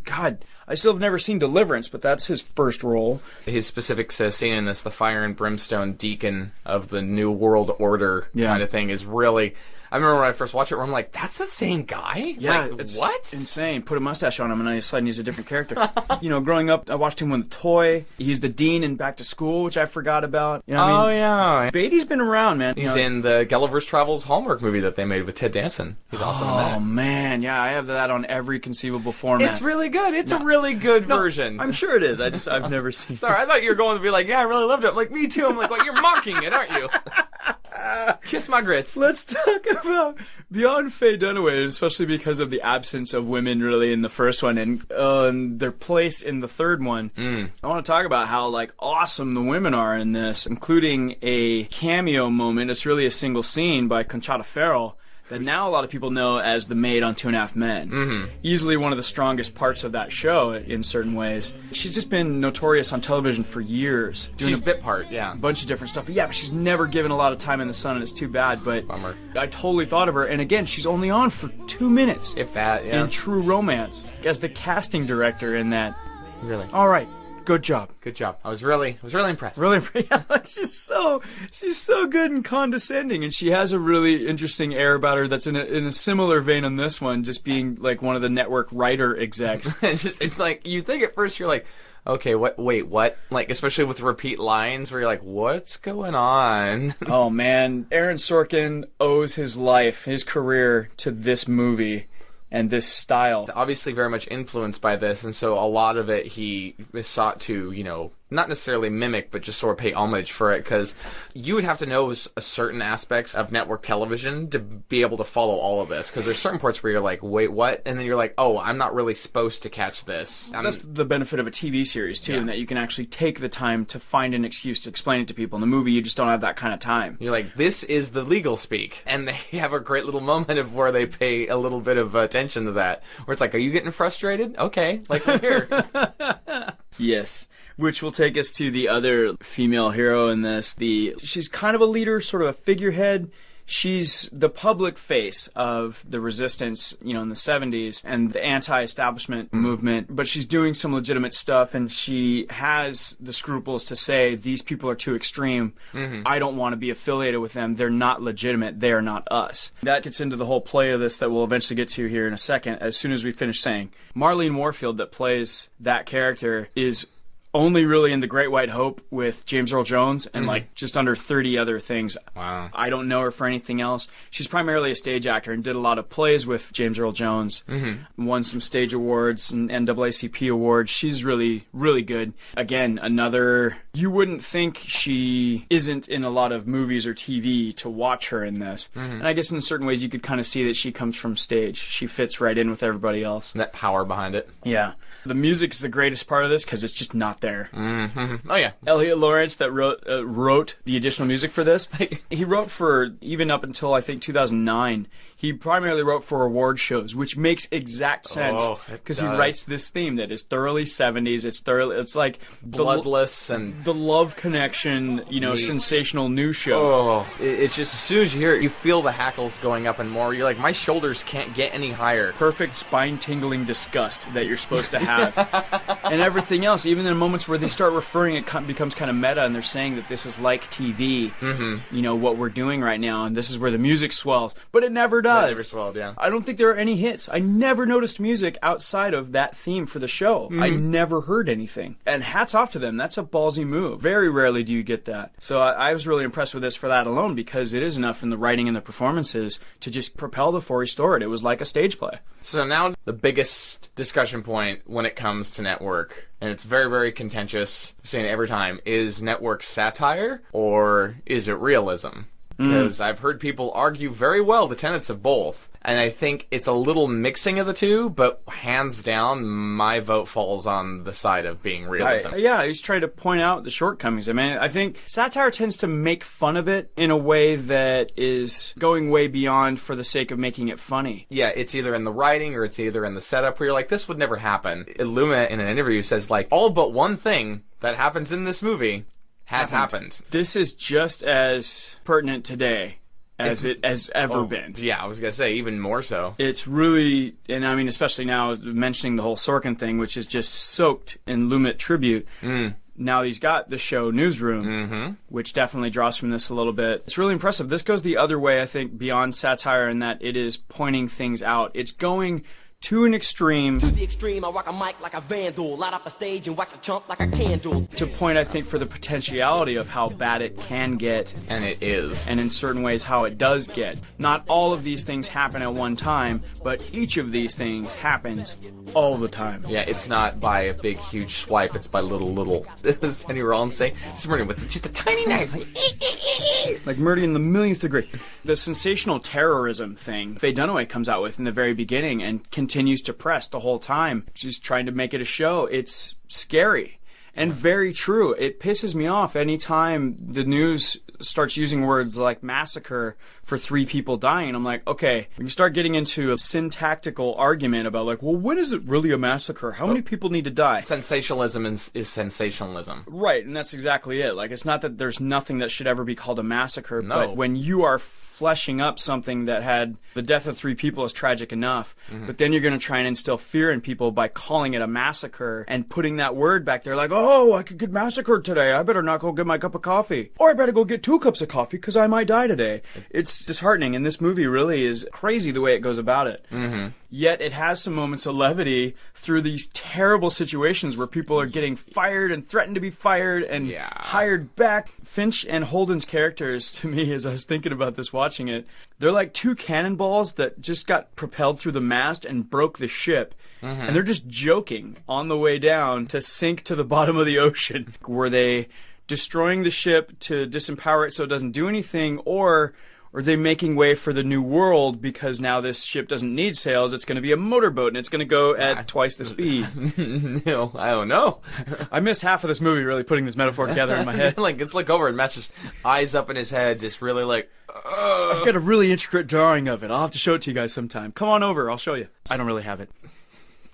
still have never seen Deliverance, but that's his first role. His specific scene in this, the fire and brimstone deacon of the New World Order kind of thing, is really... I remember when I first watched it, where I'm like, that's the same guy? Yeah. Like, it's what? Insane. Put a mustache on him, and all of a sudden he's a different character. Growing up, I watched him with a toy. He's the dean in Back to School, which I forgot about. You know what I mean? Yeah. Beatty's been around, man. He's in the Gulliver's Travels Hallmark movie that they made with Ted Danson. He's awesome in that. Oh, man. Yeah, I have that on every conceivable format. It's really good. It's a really good version. I'm sure it is. I've never seen it. Sorry, I thought you were going to be like, yeah, I really loved it. I'm like, me too. I'm like, well, you're mocking it, aren't you? Kiss my grits. Let's talk about beyond Faye Dunaway, especially because of the absence of women really in the first one and their place in the third one. I want to talk about how like awesome the women are in this, including a cameo moment. It's really a single scene by Conchata Ferrell that now a lot of people know as the maid on 2.5 Men. Easily one of the strongest parts of that show in certain ways. She's just been notorious on television for years. She's bit part, yeah. A bunch of different stuff. But yeah, but she's never given a lot of time in the sun, and it's too bad. But bummer. I totally thought of her. And again, she's only on for 2 minutes. If that, yeah. In True Romance. As the casting director in that. Really? All right. Good job. Good job. I was really impressed. Really, yeah, she's so good and condescending, and she has a really interesting air about her that's in a similar vein on this one, just being like one of the network writer execs. It's like, you think at first you're like, okay, wait, what? Like, especially with repeat lines where you're like, what's going on? Oh man, Aaron Sorkin owes his life, his career to this movie. And this style. Obviously very much influenced by this, and so a lot of it he sought to, not necessarily mimic, but just sort of pay homage for it, because you would have to know certain aspects of network television to be able to follow all of this, because there's certain parts where you're like, wait, what? And then you're like, oh, I'm not really supposed to catch this. That's the benefit of a TV series, too, in that you can actually take the time to find an excuse to explain it to people. In the movie, you just don't have that kind of time. You're like, this is the legal speak. And they have a great little moment of where they pay a little bit of attention to that, where it's like, are you getting frustrated? Okay, like, we're here. Yes. Which will take us to the other female hero in this. She's kind of a leader, sort of a figurehead. She's the public face of the resistance, in the 70s and the anti-establishment movement, but she's doing some legitimate stuff, and she has the scruples to say, these people are too extreme. I don't want to be affiliated with them. They're not legitimate. They are not us. That gets into the whole play of this that we'll eventually get to here in a second, as soon as we finish saying. Marlene Warfield, that plays that character, is only really in The Great White Hope with James Earl Jones and like just under 30 other things. Wow. I don't know her for anything else. She's primarily a stage actor and did a lot of plays with James Earl Jones. Won some stage awards and NAACP awards. She's really, really good. Again, another... You wouldn't think she isn't in a lot of movies or TV to watch her in this. And I guess in certain ways you could kind of see that she comes from stage. She fits right in with everybody else. That power behind it. Yeah. The music is the greatest part of this because it's just not there. Oh, yeah. Elliot Lawrence that wrote the additional music for this. He wrote for, even up until I think 2009, he primarily wrote for award shows, which makes exact sense because he writes this theme that is thoroughly 70s. It's like bloodless and the Love Connection, sensational news show. Oh, it's just, as soon as you hear it, you feel the hackles going up and more. You're like, my shoulders can't get any higher. Perfect spine-tingling disgust that you're supposed to have. And everything else, even in moments where they start referring, it becomes kind of meta, and they're saying that this is like TV, what we're doing right now, and this is where the music swells. But it never does. It never swelled, yeah. I don't think there are any hits. I never noticed music outside of that theme for the show. I never heard anything. And hats off to them. That's a ballsy move. Very rarely do you get that. So I was really impressed with this for that alone, because it is enough in the writing and the performances to just propel the four story. It was like a stage play. So now the biggest discussion point when it comes to network, and it's very, very contentious, I'm saying it every time, is network satire or is it realism? Because I've heard people argue very well the tenets of both. And I think it's a little mixing of the two, but hands down, my vote falls on the side of being realism. I was trying to point out the shortcomings. I mean, I think satire tends to make fun of it in a way that is going way beyond for the sake of making it funny. Yeah, it's either in the writing or it's either in the setup where you're like, this would never happen. Illuma, in an interview, says, like, all but one thing that happens in this movie has happened. This is just as pertinent today as it has ever been. Yeah, I was going to say, even more so. It's really, and I mean, especially now, mentioning the whole Sorkin thing, which is just soaked in Lumet tribute. Now he's got the show Newsroom, which definitely draws from this a little bit. It's really impressive. This goes the other way, I think, beyond satire, in that it is pointing things out. It's going to an extreme. To the extreme, I rock a mic like a vandal, light up a stage and wax a chump like a candle. To point, I think, for the potentiality of how bad it can get. And it is. And in certain ways, how it does get. Not all of these things happen at one time, but each of these things happens all the time. Yeah, it's not by a big, huge swipe, it's by little. As Henry Rollins say, it's murder with just a tiny knife. Like murder in the millionth degree. The sensational terrorism thing Faye Dunaway comes out with in the very beginning and continues to press the whole time. She's trying to make it a show. It's scary and very true. It pisses me off anytime the news starts using words like massacre for 3 people dying. I'm like, okay, when you start getting into a syntactical argument about like, well, when is it really a massacre? How many people need to die? Sensationalism is sensationalism. Right, and that's exactly it. Like, it's not that there's nothing that should ever be called a massacre, No. but when you are fleshing up something that had the death of 3 people is tragic enough, but then you're going to try and instill fear in people by calling it a massacre and putting that word back there like, oh, I could get massacred today. I better not go get my cup of coffee. Or I better go get 2 cups of coffee because I might die today. It's disheartening, and this movie really is crazy the way it goes about it. Yet it has some moments of levity through these terrible situations where people are getting fired and threatened to be fired and hired back. Finch and Holden's characters, to me, as I was thinking about this watching it, they're like 2 cannonballs that just got propelled through the mast and broke the ship. And they're just joking on the way down to sink to the bottom of the ocean. Were they destroying the ship to disempower it so it doesn't do anything, or are they making way for the new world because now this ship doesn't need sails, it's going to be a motorboat and it's going to go at twice the speed? No, I don't know. I missed half of this movie really putting this metaphor together in my head. Like, let's look over and Matt's just eyes up in his head, just really like, I've got a really intricate drawing of it. I'll have to show it to you guys sometime. Come on over, I'll show you. I don't really have it.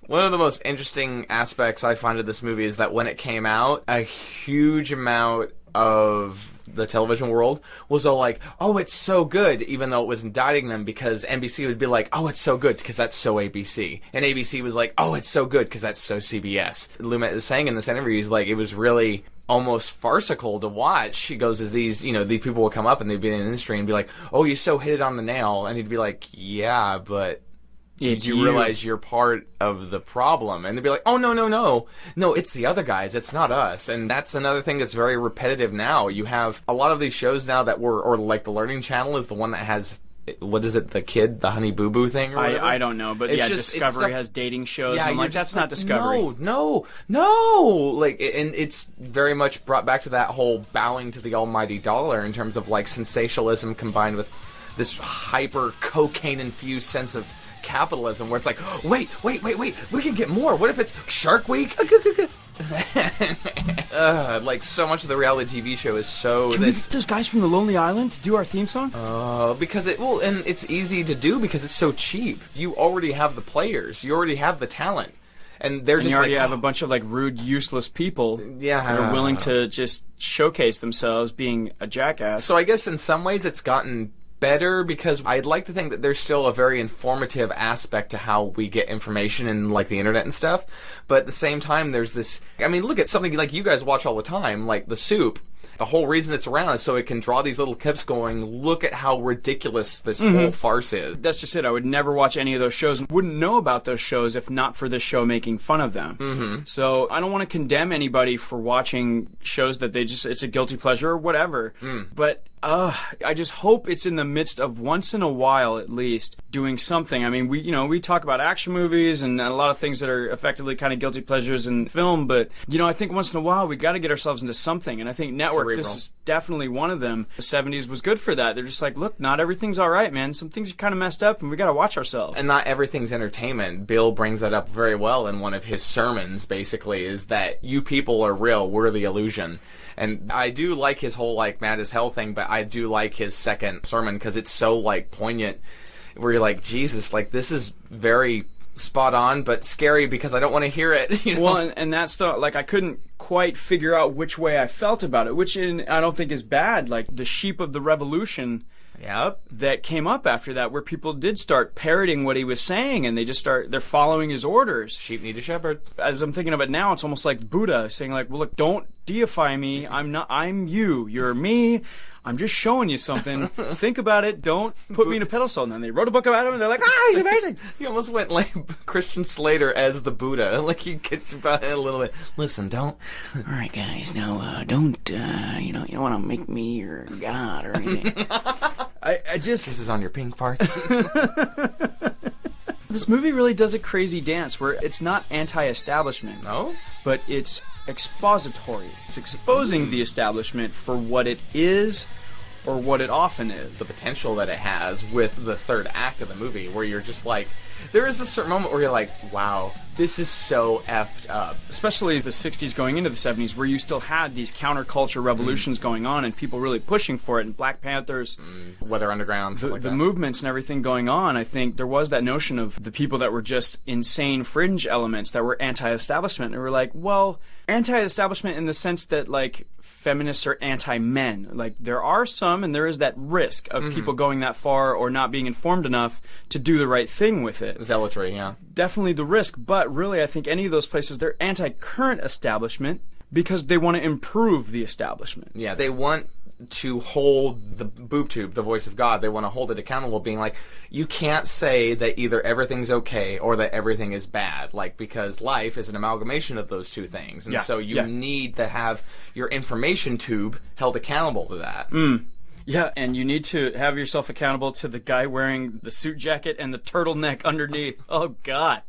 One of the most interesting aspects I find of this movie is that when it came out, a huge amount of the television world was all like, oh, it's so good, even though it was indicting them because NBC would be like, oh, it's so good because that's so ABC. And ABC was like, oh, it's so good because that's so CBS. Lumet is saying in this interview, he's like, it was really almost farcical to watch. He goes, as these people would come up and they'd be in the industry and be like, oh, you so hit it on the nail. And he'd be like, yeah, but did you realize you're part of the problem? And they'd be like, oh, no, it's the other guys, it's not us. And that's another thing that's very repetitive now. You have a lot of these shows now that or like the Learning Channel is the one that has, what is it, the Honey Boo Boo thing? Or I don't know, but it's Discovery has dating shows. Yeah, and I'm like, that's not Discovery. No. Like, and it's very much brought back to that whole bowing to the almighty dollar in terms of like sensationalism combined with this hyper cocaine-infused sense of capitalism, where it's like, wait, we can get more. What if it's Shark Week? Like, so much of the reality TV show is so. Can we get those guys from the Lonely Island to do our theme song? Because and it's easy to do because it's so cheap. You already have the players, you already have the talent, and they're just you already have a bunch of like rude, useless people. That are willing to just showcase themselves being a jackass. So I guess in some ways it's gotten better because I'd like to think that there's still a very informative aspect to how we get information and like the internet and stuff, but at the same time there's this, I mean, look at something like you guys watch all the time, like The Soup. The whole reason it's around is so it can draw these little clips going, look at how ridiculous this whole farce is. That's just it. I would never watch any of those shows and wouldn't know about those shows if not for this show making fun of them. So I don't want to condemn anybody for watching shows that it's a guilty pleasure or whatever. But I just hope it's in the midst of once in a while at least doing something. I mean, we talk about action movies and a lot of things that are effectively kind of guilty pleasures in film, but I think once in a while we got to get ourselves into something, and I think Network, this is definitely one of them. The 70s was good for that. They're just like, look, not everything's all right, man. Some things are kind of messed up, and we got to watch ourselves. And not everything's entertainment. Bill brings that up very well in one of his sermons, basically, is that you people are real, we're the illusion. And I do like his whole, like, mad as hell thing, but I do like his second sermon because it's so, like, poignant, where you're like, Jesus, like, this is very spot on, but scary because I don't want to hear it. Well, and that's like, I couldn't quite figure out which way I felt about it, which I don't think is bad. Like, the sheep of the revolution that came up after that, where people did start parroting what he was saying, and they're following his orders. Sheep need a shepherd. As I'm thinking of it now, it's almost like Buddha saying, like, well, look, don't deify me. I'm you. You're me. I'm just showing you something. Think about it. Don't put me in a pedestal. And then they wrote a book about him, and they're like, he's amazing. He almost went like Christian Slater as the Buddha. Like, he gets about it a little bit. Listen, don't. All right, guys. Now, don't. You don't want to make me your god or anything. I just. This is on your pink parts. This movie really does a crazy dance where it's not anti-establishment. No? But it's expository. It's exposing the establishment for what it is or what it often is. The potential that it has with the third act of the movie, where you're just like, there is a certain moment where you're like, wow, this is so effed up. Especially the 60s going into the 70s, where you still had these counterculture revolutions going on and people really pushing for it, and Black Panthers, Weather Underground, the movements and everything going on. I think there was that notion of the people that were just insane fringe elements that were anti-establishment. And we were like, well, anti-establishment in the sense that, like, feminists are anti-men. Like, there are some, and there is that risk of people going that far or not being informed enough to do the right thing with it. Zealotry, yeah. Definitely the risk, but really I think any of those places, they're anti-current establishment because they want to improve the establishment. Yeah, they want to hold the boob tube, the voice of God. They want to hold it accountable, being like, you can't say that either everything's okay or that everything is bad, like, because life is an amalgamation of those two things, and so you need to have your information tube held accountable to that. Yeah, and you need to have yourself accountable to the guy wearing the suit jacket and the turtleneck underneath. Oh, God.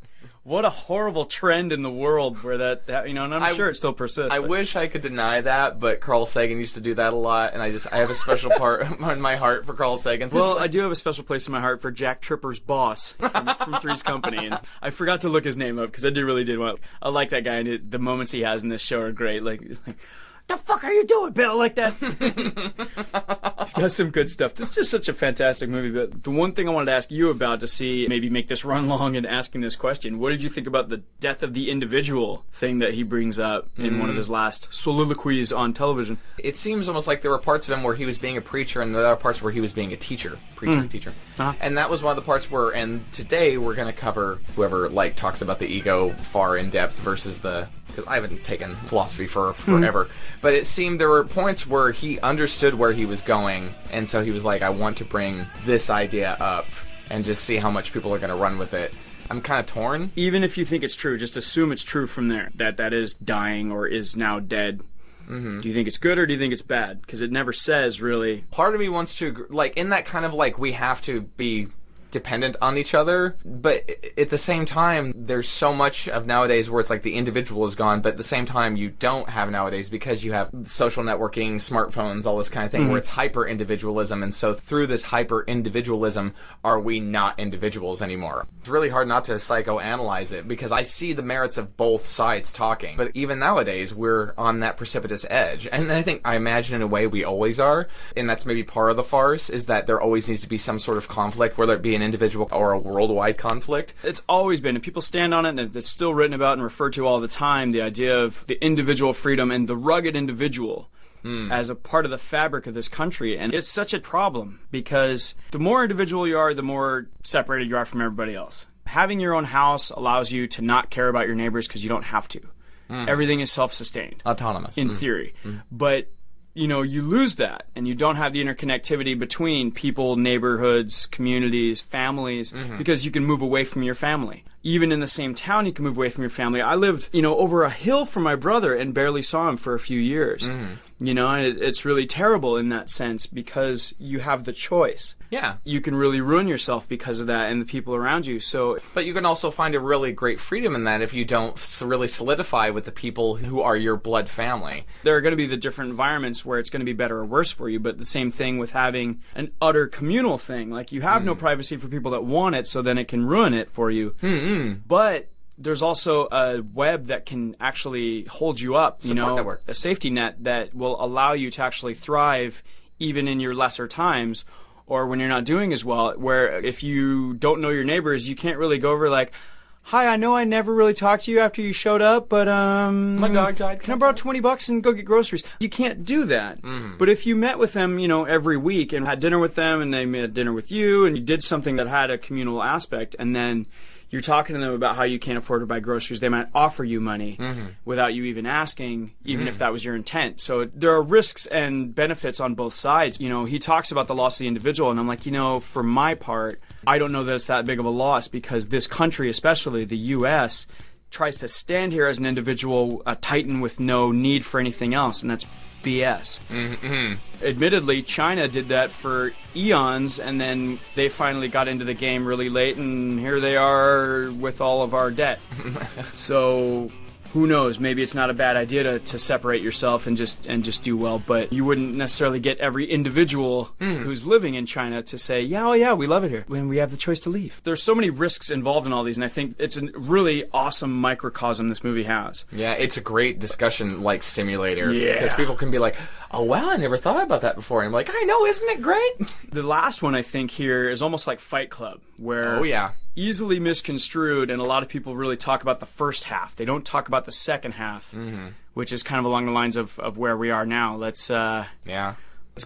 What a horrible trend in the world where that and I'm sure it still persists. I wish I could deny that, but Carl Sagan used to do that a lot, and I have a special part in my heart for Carl Sagan. Well, I do have a special place in my heart for Jack Tripper's boss from Three's Company, and I forgot to look his name up because I really did want. I like that guy, and the moments he has in this show are great. Like the fuck are you doing, Bill? Like that. He's got some good stuff. This is just such a fantastic movie. But the one thing I wanted to ask you about to see, maybe make this run long in asking this question, what did you think about the death of the individual thing that he brings up in one of his last soliloquies on television? It seems almost like there were parts of him where he was being a preacher and there are parts where he was being a teacher. Teacher. And that was one of the parts where, and today we're going to cover whoever talks about the ego far in depth versus because I haven't taken philosophy for forever, but it seemed there were points where he understood where he was going, and so he was like, I want to bring this idea up and just see how much people are going to run with it. I'm kind of torn. Even if you think it's true, just assume it's true from there, that is dying or is now dead. Do you think it's good or do you think it's bad? Because it never says, really. Part of me wants to, in that kind of, we have to be dependent on each other, but at the same time there's so much of nowadays where it's like the individual is gone, but at the same time you don't have nowadays because you have social networking, smartphones, all this kind of thing where it's hyper individualism, and so through this hyper individualism are we not individuals anymore? It's really hard not to psychoanalyze it because I see the merits of both sides talking, but even nowadays we're on that precipitous edge, and I imagine in a way we always are, and that's maybe part of the farce, is that there always needs to be some sort of conflict, whether it be an individual or a worldwide conflict. It's always been, and people stand on it, and it's still written about and referred to all the time, the idea of the individual freedom and the rugged individual as a part of the fabric of this country. And it's such a problem because the more individual you are, the more separated you are from everybody else. Having your own house allows you to not care about your neighbors because you don't have to. Everything is self-sustained. Autonomous. In theory. But you lose that, and you don't have the interconnectivity between people, neighborhoods, communities, families, because you can move away from your family. Even in the same town, you can move away from your family. I lived, over a hill from my brother and barely saw him for a few years. And it's really terrible in that sense because you have the choice. Yeah. You can really ruin yourself because of that and the people around you. But you can also find a really great freedom in that if you don't really solidify with the people who are your blood family. There are going to be the different environments where it's going to be better or worse for you, but the same thing with having an utter communal thing. Like, you have no privacy for people that want it, so then it can ruin it for you. But there's also a web that can actually hold you up, Support network. A safety net that will allow you to actually thrive even in your lesser times or when you're not doing as well, where if you don't know your neighbors, you can't really go over like, hi, I know I never really talked to you after you showed up, but my dog died. Can I borrow $20 and go get groceries? You can't do that. But if you met with them, every week and had dinner with them and they had dinner with you and you did something that had a communal aspect, and then you're talking to them about how you can't afford to buy groceries, they might offer you money without you even asking, even if that was your intent. So there are risks and benefits on both sides. He talks about the loss of the individual, and I'm like, for my part, I don't know that it's that big of a loss because this country, especially the U.S., tries to stand here as an individual, a titan with no need for anything else, and that's BS. Admittedly, China did that for eons, and then they finally got into the game really late, and here they are with all of our debt. So who knows? Maybe it's not a bad idea to separate yourself and just do well, but you wouldn't necessarily get every individual who's living in China to say, yeah, we love it here, when we have the choice to leave. There's so many risks involved in all these, and I think it's a really awesome microcosm this movie has. Yeah, it's a great discussion stimulator. Yeah. Because people can be like, oh wow, I never thought about that before. And I'm like, I know, isn't it great? The last one I think here is almost like Fight Club, where easily misconstrued, and a lot of people really talk about the first half. They don't talk about the second half, which is kind of along the lines of where we are now. Let's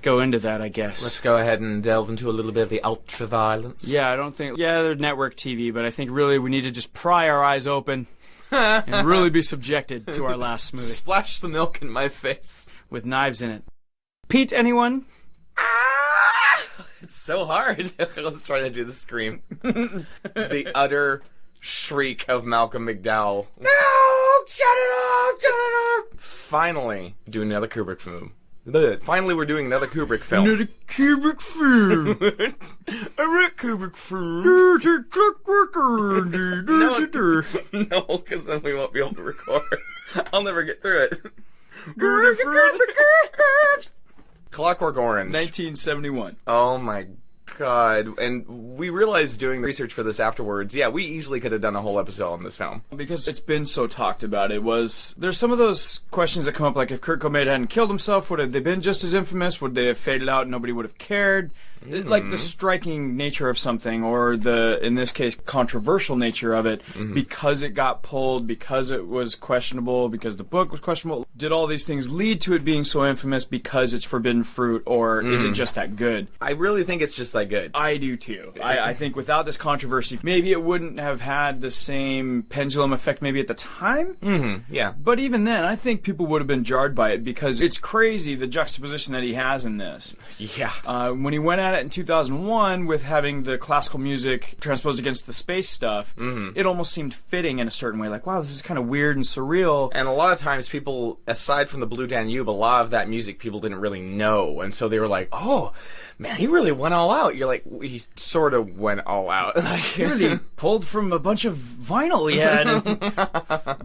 go into that, I guess. Let's go ahead and delve into a little bit of the ultra-violence. Yeah, I don't think... Yeah, they're network TV, but I think really we need to just pry our eyes open and really be subjected to our last movie. Splash the milk in my face. With knives in it. Pete, anyone? It's so hard. Let's try to do the scream. The utter shriek of Malcolm McDowell. No! Shut it up! Shut it up! Finally, doing another Kubrick film. Finally, we're doing another Kubrick film. Another Kubrick film. A Kubrick film. No, because then we won't be able to record. I'll never get through it. Clockwork Orange. 1971. Oh my god. And we realized doing research for this afterwards, yeah, we easily could have done a whole episode on this film. Because it's been so talked about. There's some of those questions that come up, like if Kurt Cobain hadn't killed himself, would have they been just as infamous? Would they have faded out and nobody would have cared? Like the striking nature of something, or the, in this case, controversial nature of it, because it got pulled, because it was questionable, because the book was questionable. Did all these things lead to it being so infamous because it's forbidden fruit, or is it just that good? I really think it's just that good. I do too. I think without this controversy, maybe it wouldn't have had the same pendulum effect maybe at the time. Yeah. But even then, I think people would have been jarred by it, because it's crazy the juxtaposition that he has in this. Yeah. When he went at it in 2001 with having the classical music transposed against the space stuff, it almost seemed fitting in a certain way. Like, wow, this is kind of weird and surreal. And a lot of times people, aside from the Blue Danube, a lot of that music people didn't really know. And so they were like, oh, man, he really went all out. You're like, he sort of went all out. He really pulled from a bunch of vinyl he had in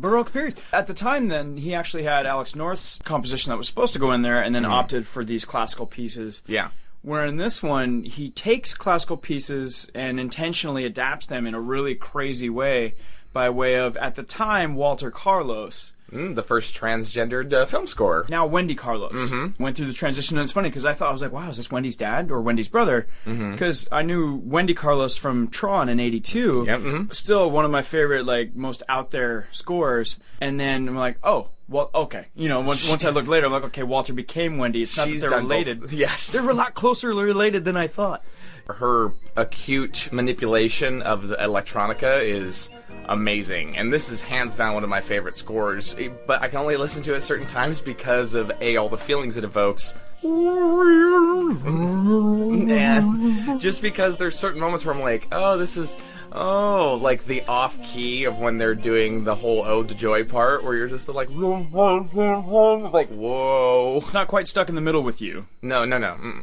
Baroque period. At the time, then, he actually had Alex North's composition that was supposed to go in there, and then opted for these classical pieces. Yeah. Where in this one, he takes classical pieces and intentionally adapts them in a really crazy way, by way of, at the time, Walter Carlos. The first transgendered film score. Now Wendy Carlos went through the transition, and it's funny because I was like, wow, is this Wendy's dad or Wendy's brother? Because I knew Wendy Carlos from Tron in '82. Yep. Still one of my favorite, like, most out there scores. And then I'm like, oh, well, okay. You know, once I looked later, I'm like, okay, Walter became Wendy. It's not that they're related. Both. Yes, they're a lot closer related than I thought. Her acute manipulation of the electronica is amazing, and this is hands down one of my favorite scores, but I can only listen to it certain times because of all the feelings it evokes, and just because there's certain moments where I'm like, oh, this is like the off key of when they're doing the whole Ode to Joy part, where you're just like whoa, it's not quite stuck in the middle with you. No.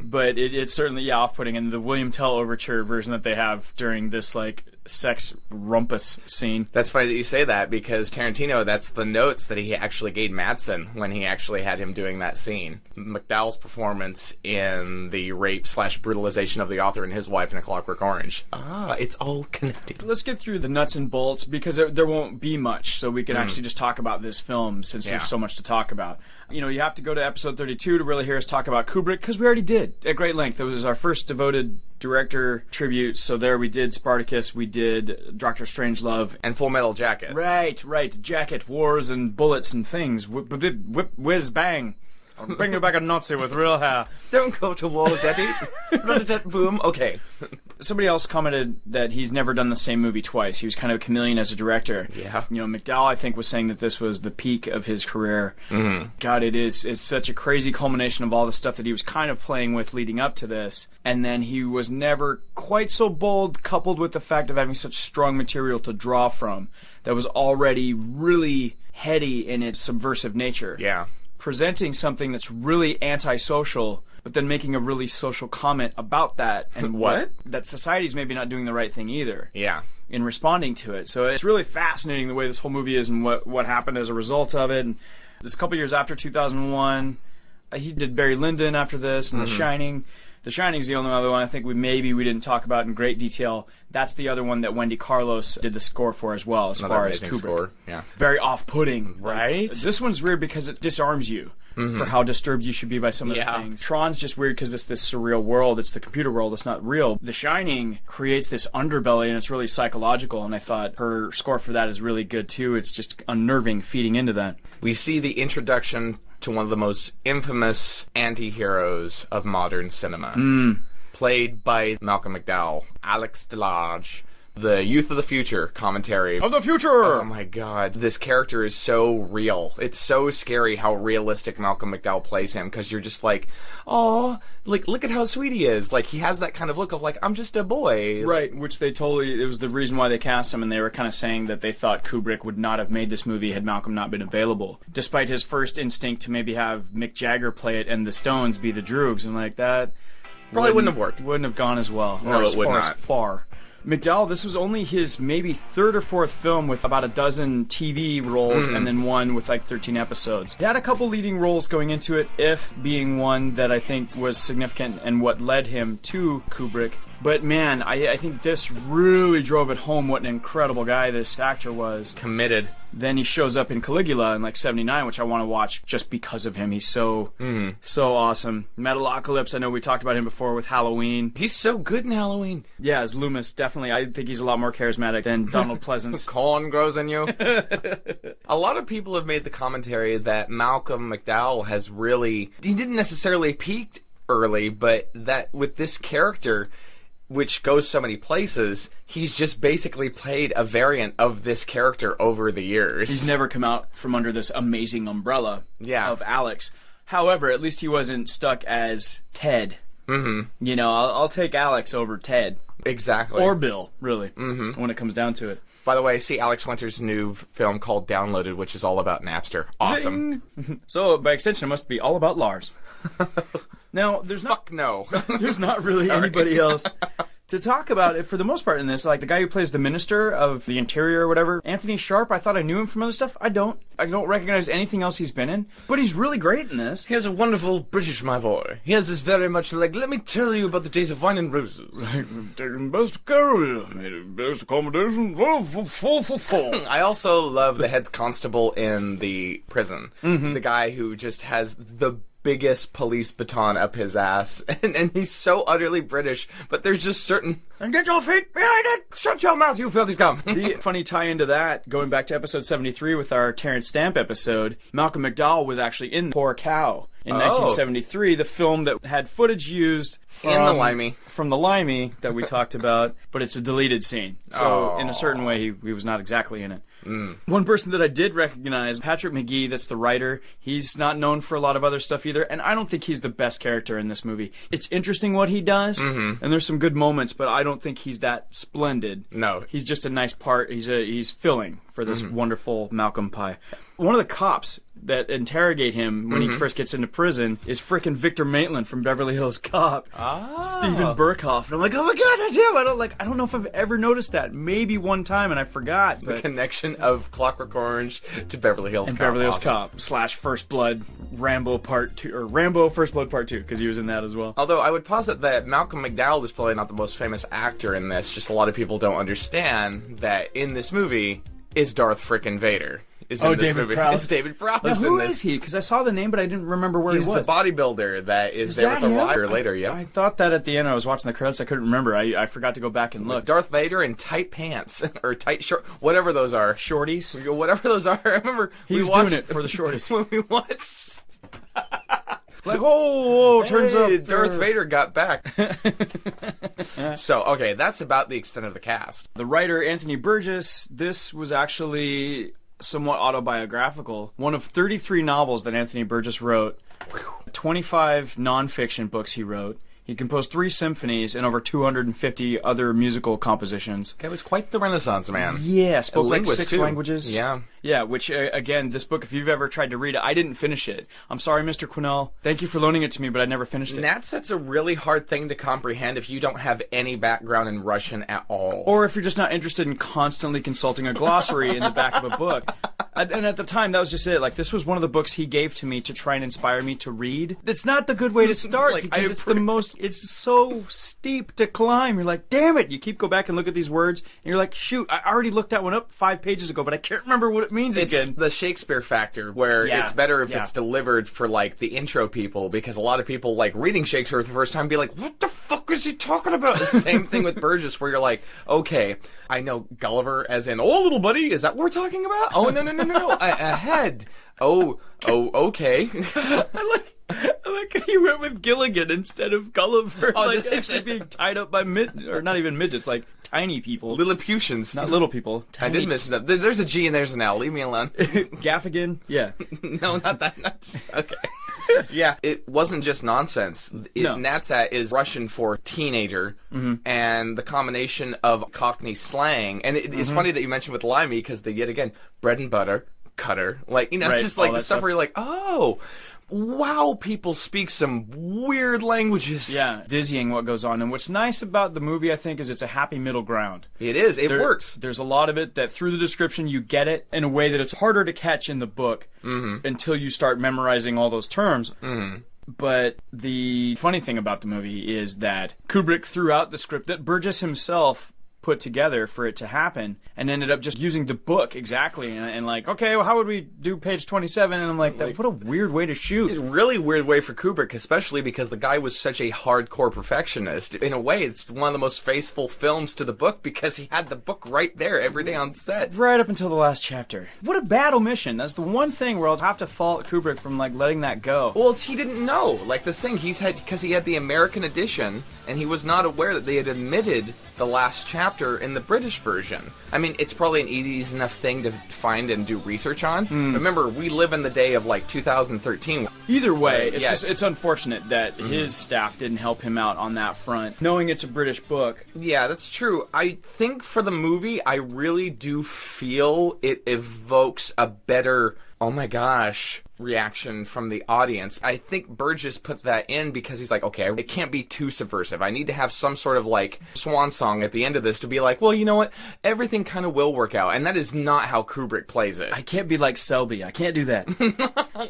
But it's certainly off-putting, and the William Tell overture version that they have during this, like, sex rumpus scene. That's funny that you say that, because Tarantino, that's the notes that he actually gave Madsen when he actually had him doing that scene. McDowell's performance in the rape/brutalization of the author and his wife in A Clockwork Orange. It's all connected. Let's get through the nuts and bolts, because there won't be much, so we can actually just talk about this film, since there's so much to talk about. You know, you have to go to episode 32 to really hear us talk about Kubrick, because we already did at great length. It was our first devoted director tribute, so there we did Spartacus, we did Dr. Strangelove. And Full Metal Jacket. Right. Jacket, wars, and bullets and things. Whip, whiz, bang. I'll bring you back a Nazi with real hair. Don't go to war, Daddy. Boom. Okay. Somebody else commented that he's never done the same movie twice. He was kind of a chameleon as a director. Yeah. You know, McDowell, I think, was saying that this was the peak of his career. God, it's such a crazy culmination of all the stuff that he was kind of playing with leading up to this. And then he was never quite so bold, coupled with the fact of having such strong material to draw from that was already really heady in its subversive nature. Yeah. Presenting something that's really antisocial, but then making a really social comment about that, and what? That society's maybe not doing the right thing either. Yeah. In responding to it. So it's really fascinating the way this whole movie is and what happened as a result of it. And this a couple years after 2001, he did Barry Lyndon after this, and The Shining. The Shining's the only other one I think we didn't talk about in great detail. That's the other one that Wendy Carlos did the score for as well, as Another far as amazing Kubrick. score. Yeah. Very off-putting. Right? This one's weird because it disarms you. for how disturbed you should be by some of the things. Tron's just weird because it's this surreal world. It's the computer world. It's not real. The Shining creates this underbelly, and it's really psychological, and I thought her score for that is really good, too. It's just unnerving feeding into that. We see the introduction to one of the most infamous anti-heroes of modern cinema. Played by Malcolm McDowell, Alex DeLarge. The Youth of the Future commentary. Of the future! Oh my god. This character is so real. It's so scary how realistic Malcolm McDowell plays him, because you're just like, oh, like, look at how sweet he is. Like, he has that kind of look of like, I'm just a boy. Right, which it was the reason why they cast him, and they were kind of saying that they thought Kubrick would not have made this movie had Malcolm not been available. Despite his first instinct to maybe have Mick Jagger play it and the Stones be the Droogs, and like that... Probably wouldn't have worked. Wouldn't have gone as well. No, it would not. As far. McDowell, this was only his maybe third or fourth film with about a dozen TV roles and then one with like 13 episodes. He had a couple leading roles going into it, If being one that I think was significant and what led him to Kubrick. But man, I think this really drove it home what an incredible guy this actor was. Committed. Then he shows up in Caligula in like 79, which I want to watch just because of him. He's so awesome. Metalocalypse, I know we talked about him before with Halloween. He's so good in Halloween. Yeah, as Loomis, definitely. I think he's a lot more charismatic than Donald Pleasance. Corn grows in you. A lot of people have made the commentary that Malcolm McDowell has really... He didn't necessarily peaked early, but that with this character... which goes so many places, he's just basically played a variant of this character over the years. He's never come out from under this amazing umbrella of Alex. However, at least he wasn't stuck as Ted. You know, I'll take Alex over Ted. Exactly. Or Bill, really, when it comes down to it. By the way, see Alex Winter's new film called Downloaded, which is all about Napster. Awesome. So, by extension, it must be all about Lars. Now, there's not there's not really anybody else to talk about it for the most part in this. Like the guy who plays the Minister of the Interior or whatever, Anthony Sharp. I thought I knew him from other stuff. I don't recognize anything else he's been in, but he's really great in this. He has a wonderful British, my boy. He has this very much like, let me tell you about the days of wine and roses. Taking best care, best accommodation. I also love the head constable in the prison. The guy who just has the biggest police baton up his ass, and he's so utterly British, but there's just certain... And get your feet behind it! Shut your mouth, you filthy scum! The funny tie-in to that, going back to episode 73 with our Terrence Stamp episode, Malcolm McDowell was actually in Poor Cow in 1973, the film that had footage used from the Limey that we talked about, but it's a deleted scene. So in a certain way, he was not exactly in it. One person that I did recognize, Patrick McGee, that's the writer. He's not known for a lot of other stuff either, and I don't think he's the best character in this movie. It's interesting what he does, and there's some good moments, but I don't think he's that splendid. No. He's just a nice part. He's filling for this wonderful Malcolm Pie. One of the cops that interrogate him when he first gets into prison is frickin' Victor Maitland from Beverly Hills Cop. Stephen Burkhoff. And I'm like, oh my god, that's him! I don't know if I've ever noticed that. Maybe one time and I forgot. The connection of Clockwork Orange to Beverly Hills Cop. And Beverly Hills Cop / First Blood Rambo Part 2, or Rambo First Blood Part 2, because he was in that as well. Although I would posit that Malcolm McDowell is probably not the most famous actor in this, just a lot of people don't understand that in this movie is Darth frickin' Vader. David Prowse. It's David Prowse in this. Who is he? Because I saw the name, but I didn't remember where he was. He's the bodybuilder that is there with the liar later, yeah. I thought that at the end. I was watching the credits. I couldn't remember. I forgot to go back and look. Darth Vader in tight pants, or tight short, whatever those are. Shorties? Whatever those are. I remember he was doing it for the shorties. When we watched... Like, whoa, turns up. Darth Vader got back. So, okay, that's about the extent of the cast. The writer, Anthony Burgess, this was actually somewhat autobiographical. One of 33 novels that Anthony Burgess wrote, 25 nonfiction books he wrote. He composed 3 symphonies and over 250 other musical compositions. It was quite the Renaissance man. Yeah, spoke like 6 languages. Yeah. Yeah, which, again, this book, if you've ever tried to read it, I didn't finish it. I'm sorry, Mr. Quinnell. Thank you for loaning it to me, but I never finished it. That's a really hard thing to comprehend if you don't have any background in Russian at all. Or if you're just not interested in constantly consulting a glossary in the back of a book. And at the time, that was just it. Like, this was one of the books he gave to me to try and inspire me to read. It's not the good way to start, like, because it's so steep to climb. You're like, damn it! You go back and look at these words, and you're like, shoot, I already looked that one up 5 pages ago, but I can't remember what it means again. It's the Shakespeare factor, where it's better if it's delivered for, like, the intro people, because a lot of people, like, reading Shakespeare for the first time be like, what the fuck is he talking about? The same thing with Burgess, where you're like, okay, I know Gulliver as in, oh, little buddy, is that what we're talking about? Oh, no, ahead. Oh, okay. I like how you went with Gilligan instead of Gulliver. Like, actually being tied up by or not even midgets, like tiny people. Lilliputians. Not little people. I did mention that. There's a G and there's an L. Leave me alone. Gaffigan? Yeah. No, not that. Okay. Yeah, it wasn't just nonsense. Natsat is Russian for teenager, and the combination of Cockney slang. And it's funny that you mentioned with Limey, because yet again, bread and butter, cutter. Like, just like the stuff where you're like, oh, wow, people speak some weird languages. Yeah, dizzying what goes on. And what's nice about the movie, I think, is it's a happy middle ground. It is. It works. There's a lot of it that through the description you get it in a way that it's harder to catch in the book until you start memorizing all those terms. But the funny thing about the movie is that Kubrick threw out the script that Burgess himself put together for it to happen, and ended up just using the book exactly, and like, okay, well, how would we do page 27? And I'm like, what a weird way to shoot. It's a really weird way for Kubrick, especially because the guy was such a hardcore perfectionist. In a way, it's one of the most faithful films to the book, because he had the book right there every day on set. Right up until the last chapter. What a bad omission. That's the one thing where I'll have to fault Kubrick from, like, letting that go. Well, he didn't know. Like, the thing, because he had the American edition, and he was not aware that they had omitted the last chapter in the British version. I mean, it's probably an easy enough thing to find and do research on. Remember, we live in the day of, like, 2013. Either way, it's unfortunate that his staff didn't help him out on that front, knowing it's a British book. Yeah, that's true. I think for the movie, I really do feel it evokes a better, oh my gosh, reaction from the audience. I think Burgess put that in because he's like, okay, it can't be too subversive. I need to have some sort of, like, swan song at the end of this to be like, well, you know what? Everything kind of will work out. And that is not how Kubrick plays it. I can't be like Selby. I can't do that.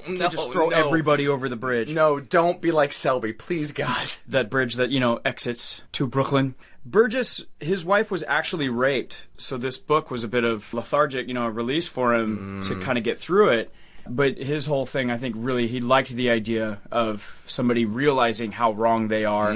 No, just throw everybody over the bridge. No, don't be like Selby, please, God. That bridge that, exits to Brooklyn. Burgess, his wife was actually raped, so this book was a bit of lethargic, a release for him to kind of get through it. But his whole thing, I think, really, he liked the idea of somebody realizing how wrong they are.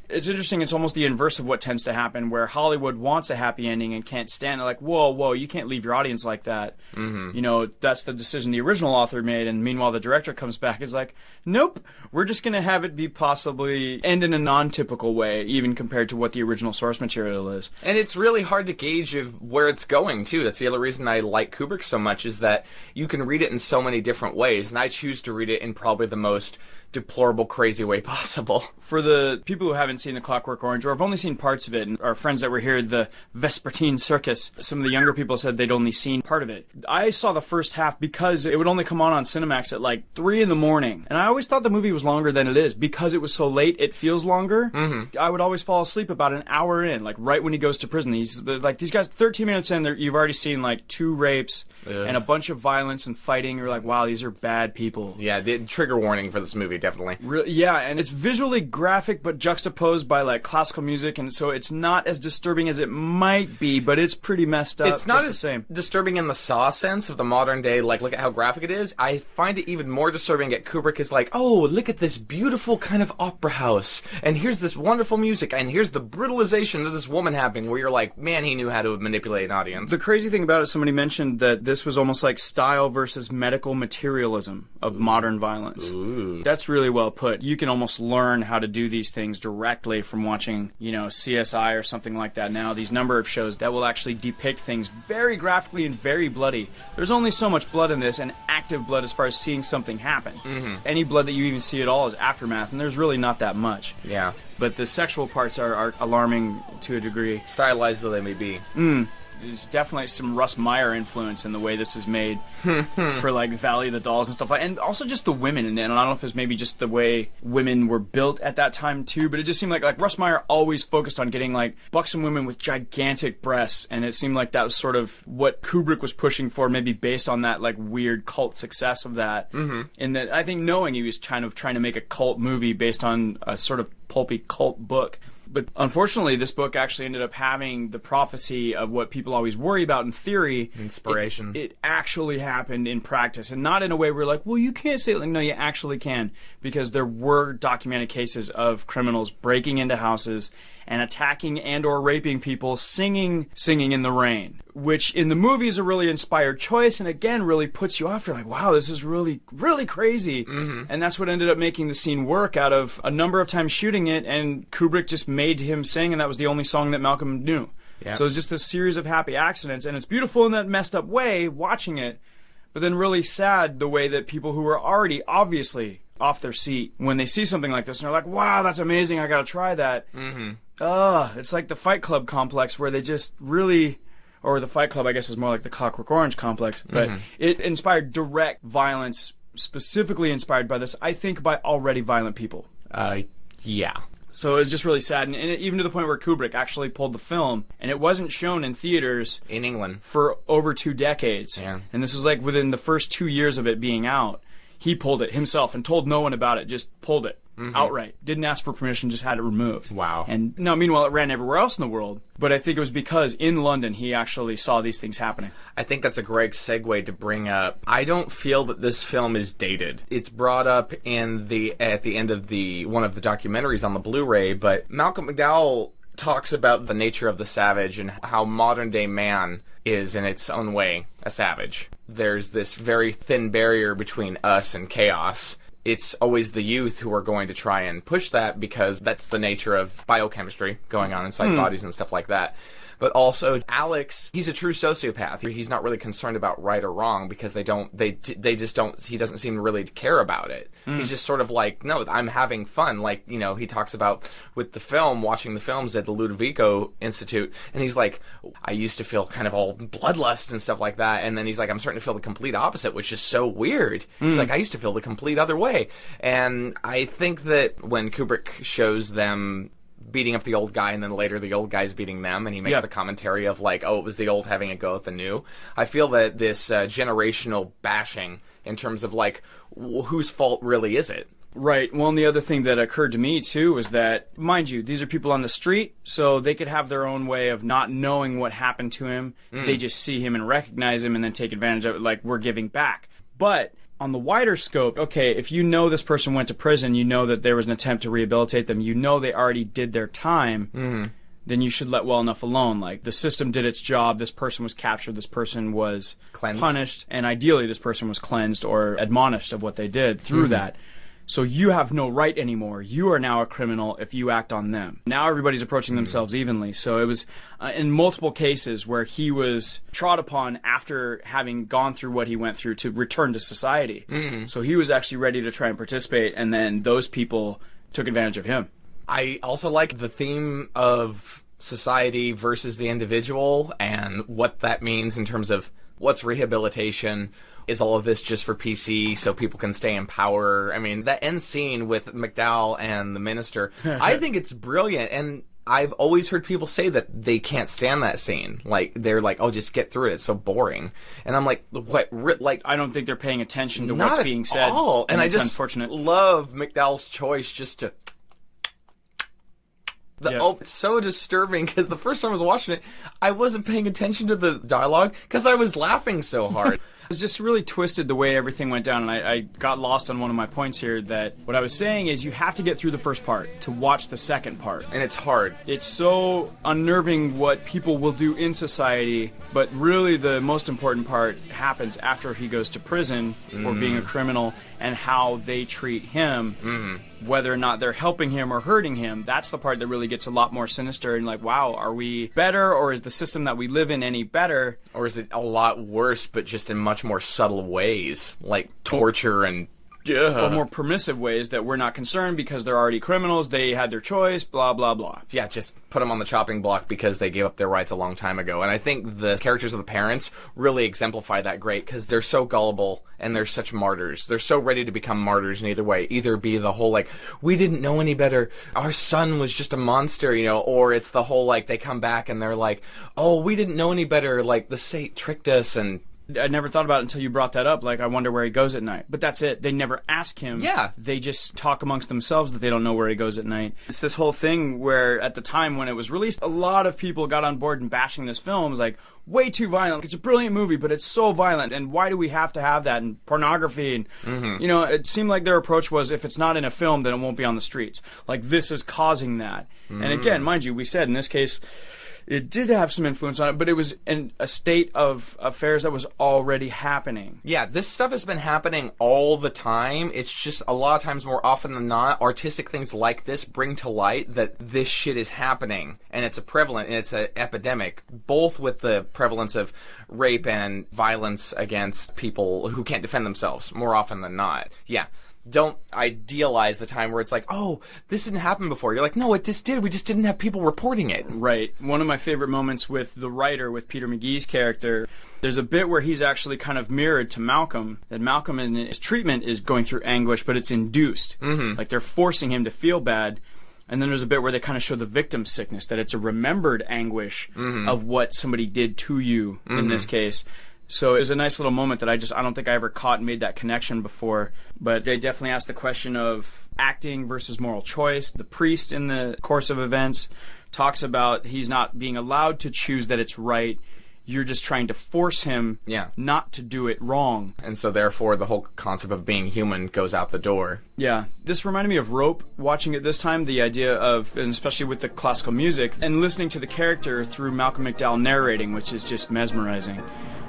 It's interesting, it's almost the inverse of what tends to happen, where Hollywood wants a happy ending and can't stand it. Like, whoa, you can't leave your audience like that. That's the decision the original author made, and meanwhile the director comes back and is like, nope, we're just going to have it be possibly end in a non-typical way, even compared to what the original source material is. And it's really hard to gauge where it's going, too. That's the other reason I like Kubrick so much, is that you can read it in so many different ways, and I choose to read it in probably the most deplorable, crazy way possible. For the people who haven't seen The Clockwork Orange, or have only seen parts of it, and our friends that were here at the Vespertine Circus, some of the younger people said they'd only seen part of it. I saw the first half because it would only come on Cinemax at like 3 in the morning. And I always thought the movie was longer than it is. Because it was so late, it feels longer. I would always fall asleep about an hour in, like right when he goes to prison. He's like, these guys, 13 minutes in, you've already seen like 2 rapes and a bunch of violence and fighting. You're like, wow, these are bad people. Yeah, the trigger warning for this movie, definitely. Yeah, and it's visually graphic, but juxtaposed by like classical music, and so it's not as disturbing as it might be, but it's pretty messed up. It's not the same. Disturbing in the Saw sense of the modern day, like, look at how graphic it is. I find it even more disturbing at Kubrick is like, oh, look at this beautiful kind of opera house, and here's this wonderful music, and here's the brutalization of this woman happening, where you're like, man, he knew how to manipulate an audience. The crazy thing about it, somebody mentioned that this was almost like style versus medical materialism of modern violence. Ooh. That's really well put. You can almost learn how to do these things directly from watching, CSI or something like that now. These number of shows that will actually depict things very graphically and very bloody. There's only so much blood in this, and active blood as far as seeing something happen. Any blood that you even see at all is aftermath, and there's really not that much. Yeah. But the sexual parts are alarming to a degree. Stylized though they may be. there's definitely some Russ Meyer influence in the way this is made for like Valley of the Dolls and stuff like, and also just the women. And I don't know if it's maybe just the way women were built at that time too, but it just seemed like Russ Meyer always focused on getting like buxom women with gigantic breasts, and it seemed like that was sort of what Kubrick was pushing for, maybe based on that like weird cult success of that. And that I think knowing he was kind of trying to make a cult movie based on a sort of pulpy cult book. But unfortunately, this book actually ended up having the prophecy of what people always worry about in theory. Inspiration. It actually happened in practice, and not in a way where like, well, you can't say it. Like, no, you actually can, because there were documented cases of criminals breaking into houses and attacking and or raping people, singing in the rain, which in the movie is a really inspired choice, and again really puts you off. You're like, wow, this is really, really crazy. And that's what ended up making the scene work. Out of a number of times shooting it, and Kubrick just made him sing, and that was the only song that Malcolm knew. Yep. So it was just this series of happy accidents, and it's beautiful in that messed up way watching it, but then really sad the way that people who were already obviously off their seat when they see something like this and they're like, wow, that's amazing, I gotta try that. It's like the Fight Club complex where they just really, or the Fight Club I guess is more like the Clockwork Orange complex, but it inspired direct violence, specifically inspired by this, I think, by already violent people. Yeah. So it was just really sad, and even to the point where Kubrick actually pulled the film, and it wasn't shown in theaters in England for over 2 decades. Yeah. And this was like within the first 2 years of it being out. He pulled it himself and told no one about it, just pulled it outright. Didn't ask for permission, just had it removed. Wow. And no, meanwhile, it ran everywhere else in the world. But I think it was because in London he actually saw these things happening. I think that's a great segue to bring up. I don't feel that this film is dated. It's brought up at the end of one of the documentaries on the Blu-ray, but Malcolm McDowell talks about the nature of the savage and how modern day man is in its own way a savage. There's this very thin barrier between us and chaos. It's always the youth who are going to try and push that because that's the nature of biochemistry going on inside bodies and stuff like that. But also, Alex, he's a true sociopath. He's not really concerned about right or wrong because he doesn't seem really to care about it. He's just sort of like, no, I'm having fun. Like, you know, he talks about with the film, watching the films at the Ludovico Institute, and he's like, I used to feel kind of all bloodlust and stuff like that, and then he's like, I'm starting to feel the complete opposite, which is so weird. He's like, I used to feel the complete other way. And I think that when Kubrick shows them beating up the old guy, and then later the old guy's beating them, and he makes the commentary of like, oh, it was the old having a go at the new. I feel that this generational bashing in terms of like, whose fault really is it? Right. Well, and the other thing that occurred to me, too, was that, mind you, these are people on the street, so they could have their own way of not knowing what happened to him. They just see him and recognize him and then take advantage of it, like, we're giving back. But on the wider scope, okay, if you know this person went to prison, you know that there was an attempt to rehabilitate them, you know they already did their time, then you should let well enough alone. Like, the system did its job, this person was captured, this person was cleansed, punished, and ideally this person was cleansed or admonished of what they did through that. So you have no right anymore. You are now a criminal if you act on them. Now everybody's approaching themselves evenly. So it was in multiple cases where he was trod upon after having gone through what he went through to return to society. So he was actually ready to try and participate, and then those people took advantage of him. I also like the theme of society versus the individual and what that means in terms of what's rehabilitation. Is all of this just for PC so people can stay in power? I mean, that end scene with McDowell and the minister, I think it's brilliant. And I've always heard people say that they can't stand that scene. Like, they're like, oh, just get through it. It's so boring. And I'm like, what? Like, I don't think they're paying attention to what's being said. All. And I just unfortunate. Love McDowell's choice just to... it's so disturbing because the first time I was watching it, I wasn't paying attention to the dialogue because I was laughing so hard. It was just really twisted the way everything went down, and I got lost on one of my points here that what I was saying is you have to get through the first part to watch the second part. And it's hard. It's so unnerving what people will do in society, but really the most important part happens after he goes to prison for being a criminal and how they treat him, whether or not they're helping him or hurting him. That's the part that really gets a lot more sinister and like, wow, are we better, or is the system that we live in any better? Or is it a lot worse, but just in much more subtle ways, like torture and or more permissive ways that we're not concerned because they're already criminals, they had their choice, blah, blah, blah. Yeah, just put them on the chopping block because they gave up their rights a long time ago. And I think the characters of the parents really exemplify that great because they're so gullible and they're such martyrs. They're so ready to become martyrs in either way. Either be the whole, like, we didn't know any better, our son was just a monster, you know, or it's the whole, like, they come back and they're like, oh, we didn't know any better, like, the Sate tricked us. And I never thought about it until you brought that up. Like, I wonder where he goes at night. But that's it. They never ask him. Yeah. They just talk amongst themselves that they don't know where he goes at night. It's this whole thing where, at the time when it was released, a lot of people got on board and bashing this film. It was like, way too violent. It's a brilliant movie, but it's so violent. And why do we have to have that? And pornography. And, you know, it seemed like their approach was, if it's not in a film, then it won't be on the streets. Like, this is causing that. And again, mind you, we said in this case, it did have some influence on it, but it was in a state of affairs that was already happening. Yeah, this stuff has been happening all the time. It's just a lot of times, more often than not, artistic things like this bring to light that this shit is happening. And it's a prevalent, and it's an epidemic, both with the prevalence of rape and violence against people who can't defend themselves, more often than not. Yeah. Don't idealize the time where it's like, oh, this didn't happen before. You're like, no, it just did. We just didn't have people reporting it. Right. One of my favorite moments with the writer, with Peter McGee's character, there's a bit where he's actually kind of mirrored to Malcolm, that Malcolm in his treatment is going through anguish, but it's induced. Like, they're forcing him to feel bad. And then there's a bit where they kind of show the victim sickness, that it's a remembered anguish of what somebody did to you in this case. So it was a nice little moment that I don't think I ever caught and made that connection before. But they definitely asked the question of acting versus moral choice. The priest, in the course of events, talks about he's not being allowed to choose that it's right. You're just trying to force him not to do it wrong. And so therefore the whole concept of being human goes out the door. Yeah. This reminded me of Rope, watching it this time, the idea of, and especially with the classical music, and listening to the character through Malcolm McDowell narrating, which is just mesmerizing.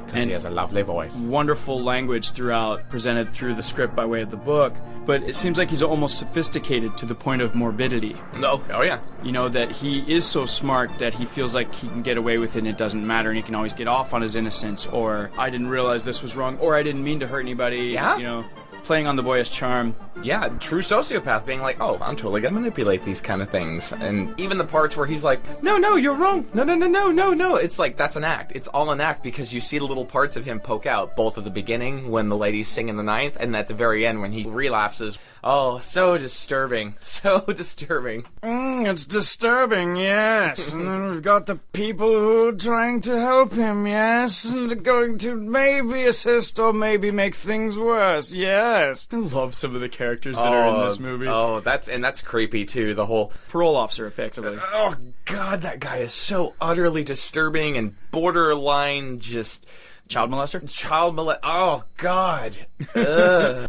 Because he has a lovely voice. Wonderful language throughout, presented through the script by way of the book. But it seems like he's almost sophisticated to the point of morbidity. Oh yeah. You know, that he is so smart that he feels like he can get away with it and it doesn't matter, and he can always get off on his innocence, or I didn't realize this was wrong, or I didn't mean to hurt anybody. Yeah. You know, playing on the boyish charm. Yeah, true sociopath, being like, oh, I'm totally gonna manipulate these kind of things. And even the parts where he's like, no, you're wrong. No. It's like, that's an act. It's all an act, because you see the little parts of him poke out, both at the beginning when the ladies sing in the ninth, and at the very end when he relapses. Oh, so disturbing. So disturbing. It's disturbing, yes. And then we've got the people who are trying to help him, yes. And they're going to maybe assist or maybe make things worse, yes. I love some of the characters that are in this movie. Oh, that's creepy too, the whole parole officer, effectively. Oh god, that guy is so utterly disturbing and borderline just child molester? Oh god.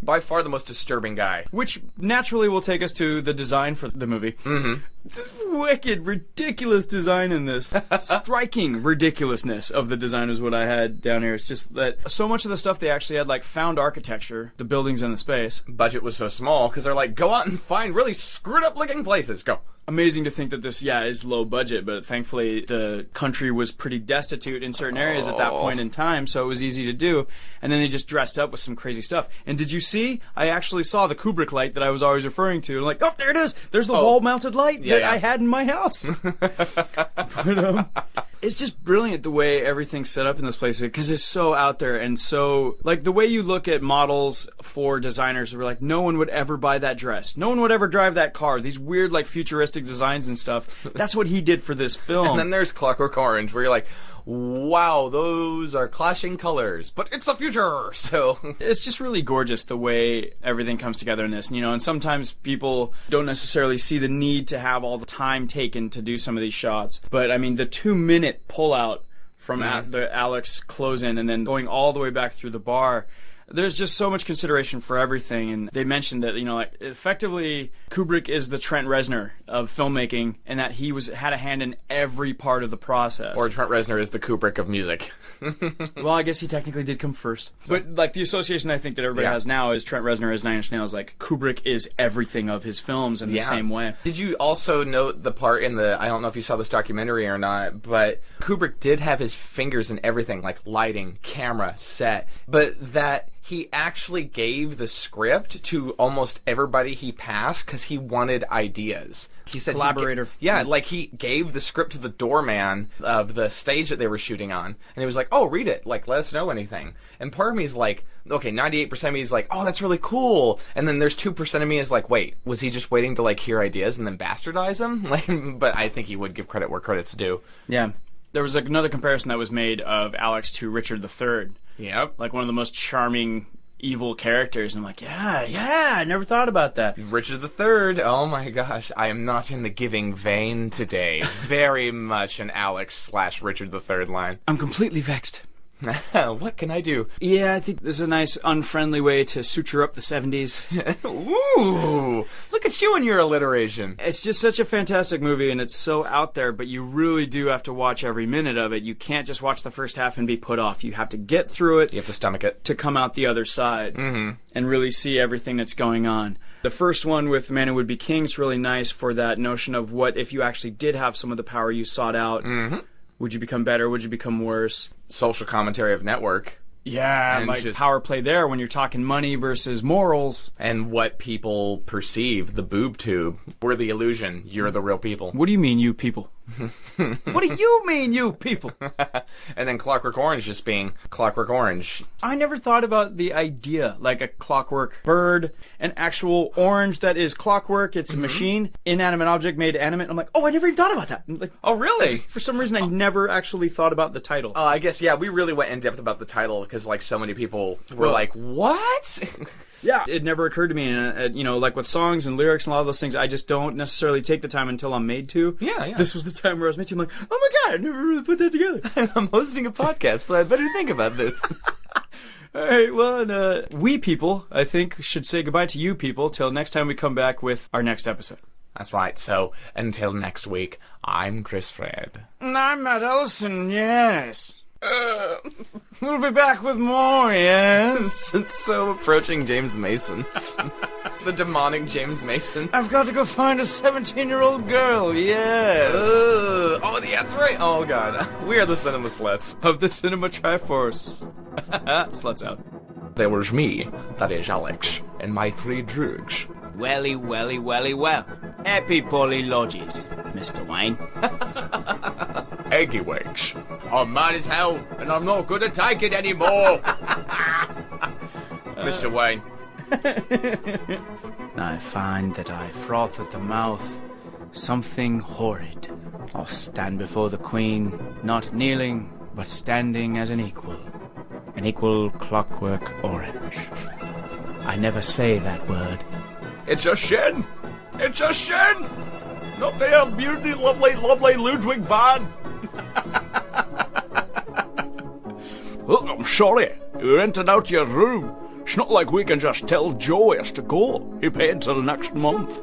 By far the most disturbing guy. Which naturally will take us to the design for the movie. This wicked, ridiculous design in this. Striking ridiculousness of the design is what I had down here. It's just that so much of the stuff they actually had, like, found architecture, the buildings and the space. Budget was so small, because they're like, go out and find really screwed up looking places. Go. Amazing to think that this, is low budget, but thankfully the country was pretty destitute in certain areas at that point in time, so it was easy to do. And then they just dressed up with some crazy stuff. And did you see? I actually saw the Kubrick light that I was always referring to. I'm like, oh, there it is! There's the wall-mounted light that I had in my house. But, it's just brilliant the way everything's set up in this place, because it's so out there and so, like, the way you look at models for designers, we're like, no one would ever buy that dress. No one would ever drive that car. These weird, like, futuristic designs and stuff. That's what he did for this film. And then there's Clockwork Orange, where you're like, wow, those are clashing colors, but it's the future, so... It's just really gorgeous the way everything comes together in this, you know, and sometimes people don't necessarily see the need to have all the time taken to do some of these shots, but, I mean, the 2-minute pull-out from the Alex close-in and then going all the way back through the bar... There's just so much consideration for everything, and they mentioned that, you know, like, effectively Kubrick is the Trent Reznor of filmmaking, and that he had a hand in every part of the process. Or Trent Reznor is the Kubrick of music. Well, I guess he technically did come first. But, like, the association I think that everybody has now is Trent Reznor as Nine Inch Nails. Like, Kubrick is everything of his films in the same way. Did you also note the part in I don't know if you saw this documentary or not, but Kubrick did have his fingers in everything, like lighting, camera, set, but that he actually gave the script to almost everybody he passed because he wanted ideas. He said collaborator. He gave the script to the doorman of the stage that they were shooting on, and he was like, "Oh, read it. Like, let us know anything." And part of me is like, okay, 98% of me is like, "Oh, that's really cool." And then there's 2% of me is like, "Wait, was he just waiting to like hear ideas and then bastardize them?" Like, but I think he would give credit where credit's due. Yeah. There was another comparison that was made of Alex to Richard III. Yep. Like one of the most charming evil characters. And I'm like, yeah, I never thought about that. Richard III, oh my gosh, I am not in the giving vein today. Very much an Alex/Richard III line. I'm completely vexed. What can I do? Yeah, I think this is a nice, unfriendly way to suture up the 70s. Ooh, look at you and your alliteration. It's just such a fantastic movie, and it's so out there, but you really do have to watch every minute of it. You can't just watch the first half and be put off. You have to get through it. You have to stomach it. To come out the other side and really see everything that's going on. The first one with The Man Who Would Be King is really nice for that notion of what if you actually did have some of the power you sought out. Would you become better? Would you become worse? Social commentary of Network. Yeah, and like just power play there when you're talking money versus morals. And what people perceive, the boob tube. We're the illusion. You're the real people. What do you mean, you people? What do you mean, you people? And then Clockwork Orange just being Clockwork Orange. I never thought about the idea, like a clockwork bird, an actual orange that is clockwork, it's a machine, inanimate object made animate. I'm like, oh, I never even thought about that. Like, oh, really? For some reason, I never actually thought about the title. I guess, yeah, we really went in depth about the title because, like, so many people were like, what? Yeah, it never occurred to me, and you know, like with songs and lyrics and a lot of those things, I just don't necessarily take the time until I'm made to. Yeah. This was the time where I was made to. I'm like, oh my god, I never really put that together. I'm hosting a podcast, so I better think about this. All right, well, and we people, I think, should say goodbye to you people till next time we come back with our next episode. That's right. So until next week, I'm Chris Fred. And I'm Matt Ellison. Yes. We'll be back with more, yes? It's so approaching James Mason. The demonic James Mason. I've got to go find a 17-year-old girl, yes. Oh, yeah, that's right. Oh, God. We are the Cinema Sluts. Of the Cinema Triforce. Sluts out. There was me, that is Alex, and my 3 drugs. Welly, well. Happy poly lodges, Mr. Wayne. Eggy wakes. I'm mad as hell, and I'm not going to take it anymore. Mr. Wayne. I find that I froth at the mouth, something horrid. I'll stand before the Queen, not kneeling, but standing as an equal clockwork orange. I never say that word. It's a sin! It's a sin! Not there, beauty, lovely Ludwig van! Oh, I'm sorry. You rented out your room. It's not like we can just tell Joe he has to go. He paid till next month.